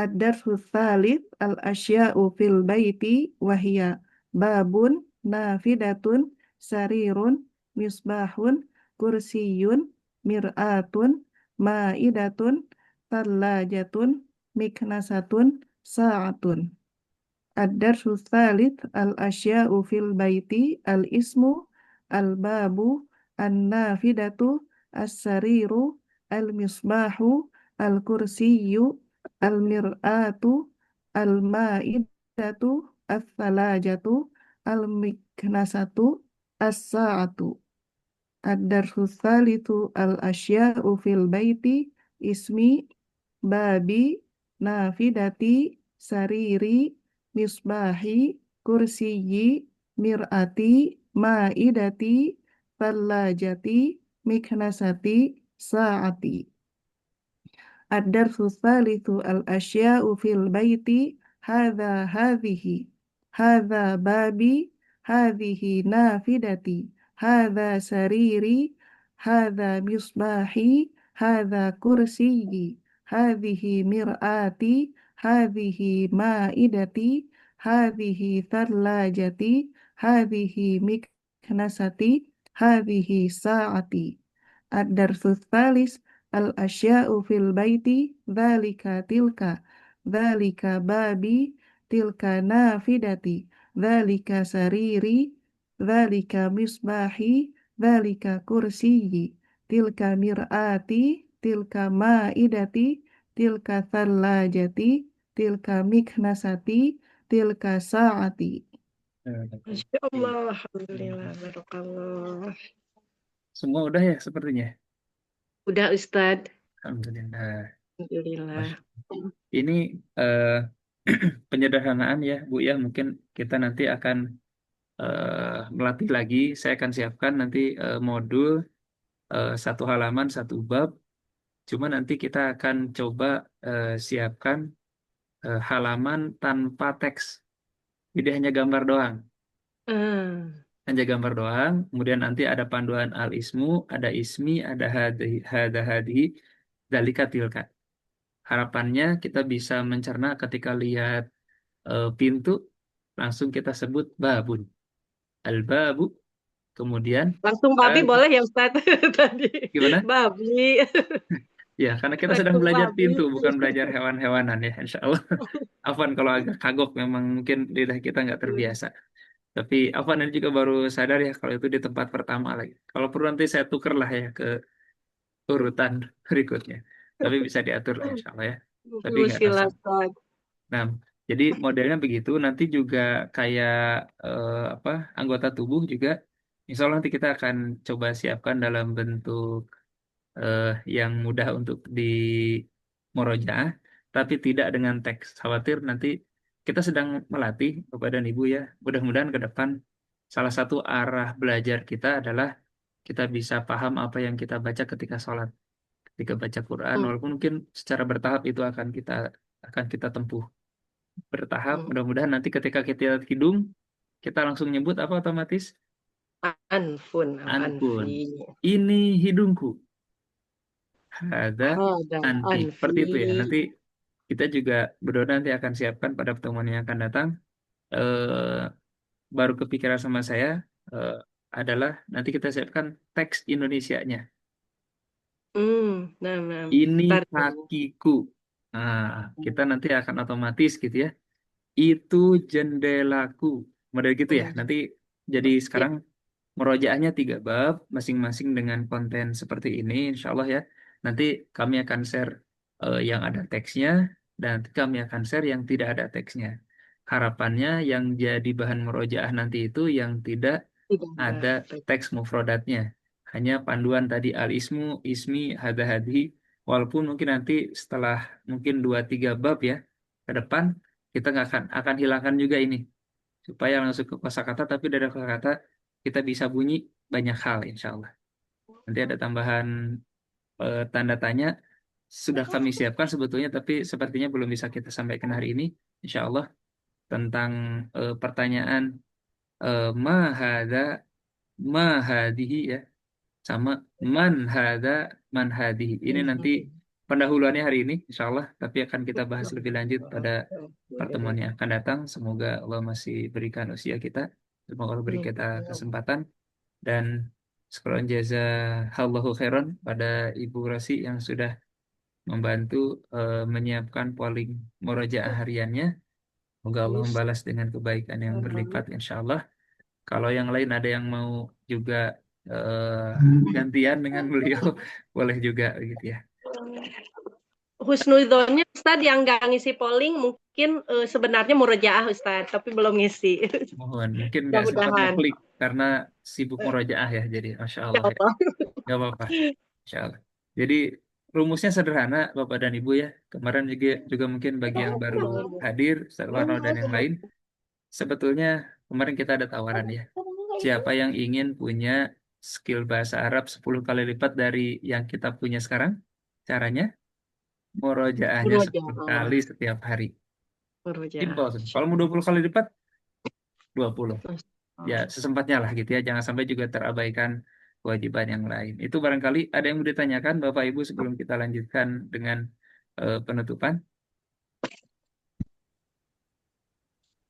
Ad-darsu tsalits al-asya'u fil baiti wahia babun nafidatun sarirun misbahun kursiyun mir'atun ma'idatun tallajatun miknasatun sa'atun. Ad-darsu tsalits al-asya'u fil baiti al-ismu al-babu an-nafidatu as-sariru al-misbahu al-kursiyu al-mir'atu al-ma'idatu as-salajatu al-miknasatu as-sa'atu. Ad-darsu tsalitsu al-asya'u fil baiti ismi babi nafidati sariri misbahi kursiyi mir'ati ma'idati tallajati miknasati sa'ati. Ad-darsu tsalitsu al-asya'u fil baiti hadhihi babi hadhihi nafidati hadza sariri hadza misbahi hadza kursiyi hadhihi mir'ati hadhihi ma'idati hadhihi tallajati hadhihi miknasati hadhihi sa'ati. Ad-darsu tsalis al-asya'u fil baiti dzalika tilka dzalika babi tilka nafidati dzalika sariri dzalika misbahi dzalika kursiyi tilka mir'ati tilka ma'idati tilka thallajati tilka miknasati tilka sa'ati. Masya Allah, alhamdulillah, barakallah. Semua udah ya sepertinya. Udah, Ustadz. Alhamdulillah. Alhamdulillah. Ini penyederhanaan ya, Bu ya. Mungkin kita nanti akan melatih lagi. Saya akan siapkan nanti modul 1 halaman 1 bab. Cuma nanti kita akan coba siapkan halaman tanpa teks. Jadi hanya gambar doang. Hanya gambar doang. Kemudian nanti ada panduan al-ismu, ada ismi, ada hadhi, dalika tilka. Harapannya kita bisa mencerna ketika lihat pintu, langsung kita sebut babun. Al-babu. Kemudian Langsung babi boleh ya Ustadz tadi. Gimana? Babi. Ya, karena kita sedang Langsung belajar babi. pintu, bukan belajar hewan-hewanan ya, insya Allah. Afwan kalau agak kagok, memang mungkin lidah kita nggak terbiasa. Tapi Afwan ini juga baru sadar ya, kalau itu di tempat pertama lagi. Kalau perlu nanti saya tuker lah ya ke urutan berikutnya. Tapi bisa diatur lah insya Allah ya. Tapi nggak Bismillah, masalah. Ustadz. Nah, jadi modelnya begitu. Nanti juga kayak anggota tubuh juga. Insya Allah nanti kita akan coba siapkan dalam bentuk yang mudah untuk di murojaah, tapi tidak dengan teks. Khawatir nanti kita sedang melatih Bapak dan Ibu ya. Mudah-mudahan ke depan salah satu arah belajar kita adalah kita bisa paham apa yang kita baca ketika sholat, ketika baca Quran. Walaupun mungkin secara bertahap itu akan kita tempuh bertahap. Mudah-mudahan nanti ketika kita lihat hidung, kita langsung nyebut apa otomatis? Anfun. Anfun. Ini hidungku. Ada anfi. Seperti itu ya. Nanti kita juga berdoa nanti akan siapkan pada pertemuan yang akan datang. Baru kepikiran sama saya adalah nanti kita siapkan teks Indonesianya. Ini kakiku. Nah, kita nanti akan otomatis gitu ya. Itu jendelaku. Model gitu ya. Nanti jadi sekarang murojaahnya 3 bab, masing-masing dengan konten seperti ini, insya Allah ya. Nanti kami akan share yang ada teksnya, dan kami akan share yang tidak ada teksnya. Harapannya yang jadi bahan murojaah nanti itu yang tidak Tidak ada teks. teks mufrodatnya. Hanya panduan tadi al-ismu, ismi, hada hadi. Walaupun mungkin nanti setelah mungkin 2-3 bab ya ke depan kita nggak akan hilangkan juga ini supaya langsung ke kosakata, tapi dari kosakata kita bisa bunyi banyak hal insya Allah. Nanti ada tambahan tanda tanya sudah kami siapkan sebetulnya, tapi sepertinya belum bisa kita sampaikan hari ini insya Allah, tentang pertanyaan ma hadihi ya, sama man hadihi. Ini nanti pendahuluannya hari ini insya Allah, tapi akan kita bahas lebih lanjut pada pertemuan yang akan datang. Semoga Allah masih berikan usia kita, semoga Allah beri kita kesempatan, dan sekolah jazakallahu khairan pada Ibu Rosi yang sudah membantu menyiapkan polling murojaah hariannya. Semoga Allah membalas dengan kebaikan yang berlipat insya Allah. Kalau yang lain ada yang mau juga gantian dengan beliau, boleh juga gitu ya. Husnudonnya Ustadz yang nggak ngisi polling mungkin sebenarnya murojaah Ustadz, tapi belum ngisi. Mohon, mungkin nggak sempat Mudah-mudahan. ngeklik karena sibuk murojaah ya, jadi Masya Ya Allah ya. Allah. Nggak apa-apa, Masya Allah. Jadi rumusnya sederhana Bapak dan Ibu ya. Kemarin juga mungkin bagi yang baru hadir, Ustaz Warno dan yang lain, sebetulnya kemarin kita ada tawaran ya. Siapa yang ingin punya skill bahasa Arab 10 kali lipat dari yang kita punya sekarang? Caranya murojaahnya 10 kali setiap hari. Murojaah. Simpel. Kalau mau 20 kali lipat, 20. Ya, sesempatnya lah gitu ya. Jangan sampai juga terabaikan kewajiban yang lain. Itu barangkali ada yang mau ditanyakan Bapak Ibu sebelum kita lanjutkan dengan penutupan.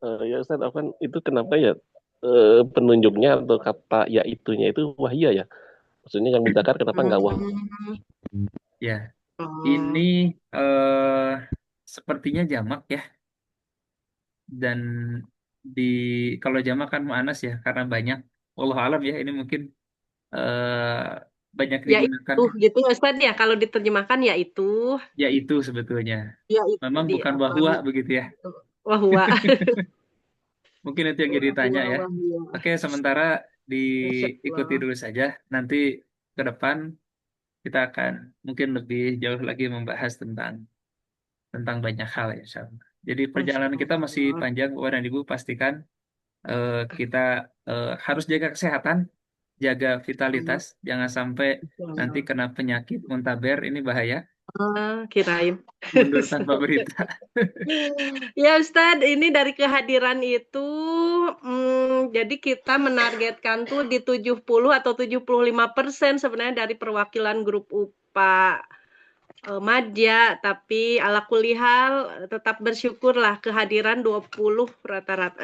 Ya Ustaz Afwan, itu kenapa ya penunjuknya atau kata ya itunya itu wahya ya? Maksudnya yang mudzakkar kenapa nggak wah? Ya, ini sepertinya jamak ya. Dan kalau jamak kan mu'annas ya, karena banyak. Wallahu alam ya, ini mungkin banyak Ya digunakan. itu gitu Ustadz ya, kalau diterjemahkan ya itu. Ya itu sebetulnya. Ya itu Memang bukan wahwa begitu ya. Wahwa. Mungkin itu yang jadi tanya ya. Oke, sementara diikuti dulu saja. Nanti ke depan kita akan mungkin lebih jauh lagi membahas tentang banyak hal ya, insya Allah. Jadi perjalanan kita masih panjang, Bapak dan Ibu. Pastikan kita harus jaga kesehatan, jaga vitalitas, jangan sampai nanti kena penyakit muntaber, ini bahaya. Kirain. Mundur tanpa berita. Ya Ustadz, ini dari kehadiran itu, jadi kita menargetkan tuh di 70 atau 75% sebenarnya dari perwakilan grup UPA Madya, tapi ala kulihal tetap bersyukurlah kehadiran 20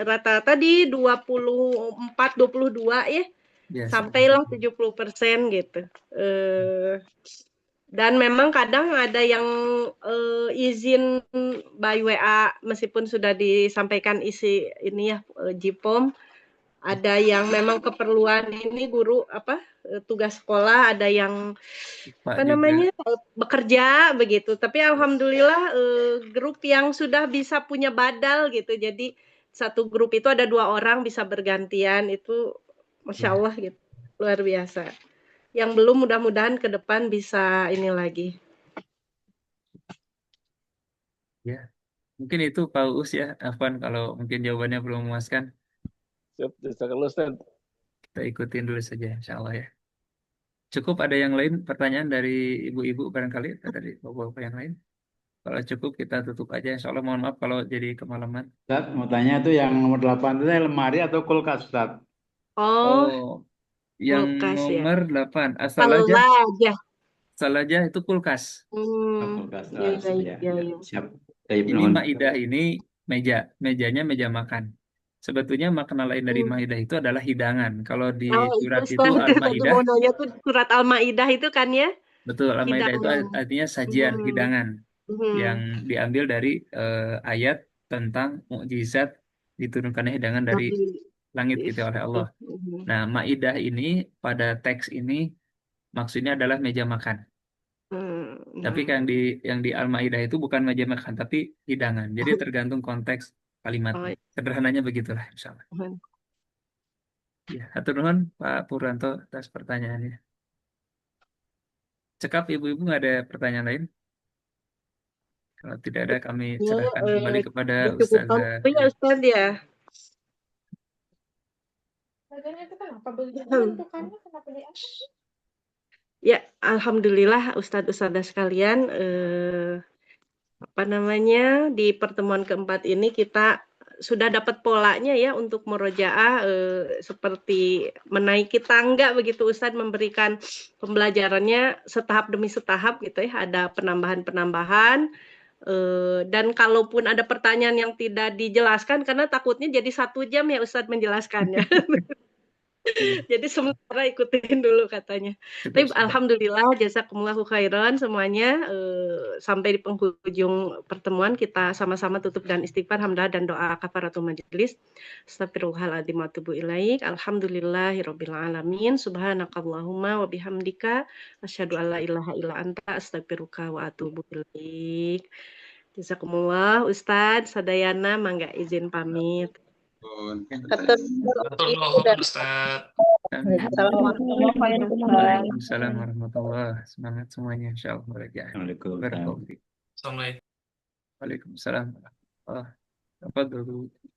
rata-rata di 24-22 ya, Yes. sampailah 70% gitu. Dan memang kadang ada yang izin by WA meskipun sudah disampaikan isi ini ya JIPOM. Ada yang memang keperluan ini guru tugas sekolah, ada yang bekerja begitu. Tapi alhamdulillah grup yang sudah bisa punya badal gitu. Jadi satu grup itu ada 2 orang bisa bergantian, itu Masya Allah gitu, luar biasa. Yang belum mudah-mudahan ke depan bisa ini lagi. Ya, mungkin itu Pak Uus ya, Afwan, kalau mungkin jawabannya belum memuaskan. Siap, jazakallah Ustaz. Kita ikutin dulu saja, insya Allah ya. Cukup ada yang lain pertanyaan dari ibu-ibu barangkali atau dari bapak-bapak yang lain? Kalau cukup kita tutup aja, insya Allah. Mohon maaf kalau jadi kemalaman. Ustaz, mau tanya tuh yang nomor 8 itu lemari atau kulkas, Ustaz? Yang kulkas, nomor ya. 8 asal aja itu kulkas. Kulkas. Ya. Siap. Ini maidah, ini mejanya meja makan. Sebetulnya makna lain dari maidah itu adalah hidangan. Kalau di surat itu Al-Maidah. Tuh surat Al-Maidah itu kan ya? Betul, Al-Maidah itu artinya sajian, hidangan. Yang diambil dari ayat tentang mukjizat diturunkannya hidangan dari langit gitu oleh Allah. Nah, maidah ini pada teks ini maksudnya adalah meja makan. Tapi Nah, yang di Al-Maidah itu bukan meja makan, tapi hidangan. Jadi tergantung konteks oh, kalimatnya. Sederhananya begitulah, insyaallah. Ya, hatur nuhun Pak Purwanto atas pertanyaannya. Cekap ibu-ibu nggak ada pertanyaan lain? Kalau tidak ada, kami ya, serahkan kembali kepada dicukupkan Ustazah. dulu ya Ustaz ya. Ya, alhamdulillah Ustadz-ustadzah sekalian, apa namanya, di pertemuan keempat ini kita sudah dapat polanya ya untuk murojaah, seperti menaiki tangga begitu Ustadz memberikan pembelajarannya setahap demi setahap gitu ya, ada penambahan-penambahan, dan kalaupun ada pertanyaan yang tidak dijelaskan karena takutnya jadi 1 jam ya Ustadz menjelaskannya. Jadi sementara ikutin dulu katanya. Tapi alhamdulillah jazakumullahu khairan semuanya, sampai di penghujung pertemuan kita sama-sama tutup dan istighfar, hamdalah dan doa kafaratul majelis. Astagfirullahaladzim wa atubu ilaik. Alhamdulillahirabbil alamin. Subhanakallahumma wa bihamdika asyhadu an la ilaha illa anta astaghfiruka wa atubu ilaik. Jazakumullah Ustadz Sadayana mangga izin pamit. Atur nuhun Ustaz. Waalaikumsalam warahmatullahi. Semangat semuanya, insyaallah murojaah. Barakallahu fiik. Assalamualaikum. Waalaikumsalam warahmatullahi wabarakatuh.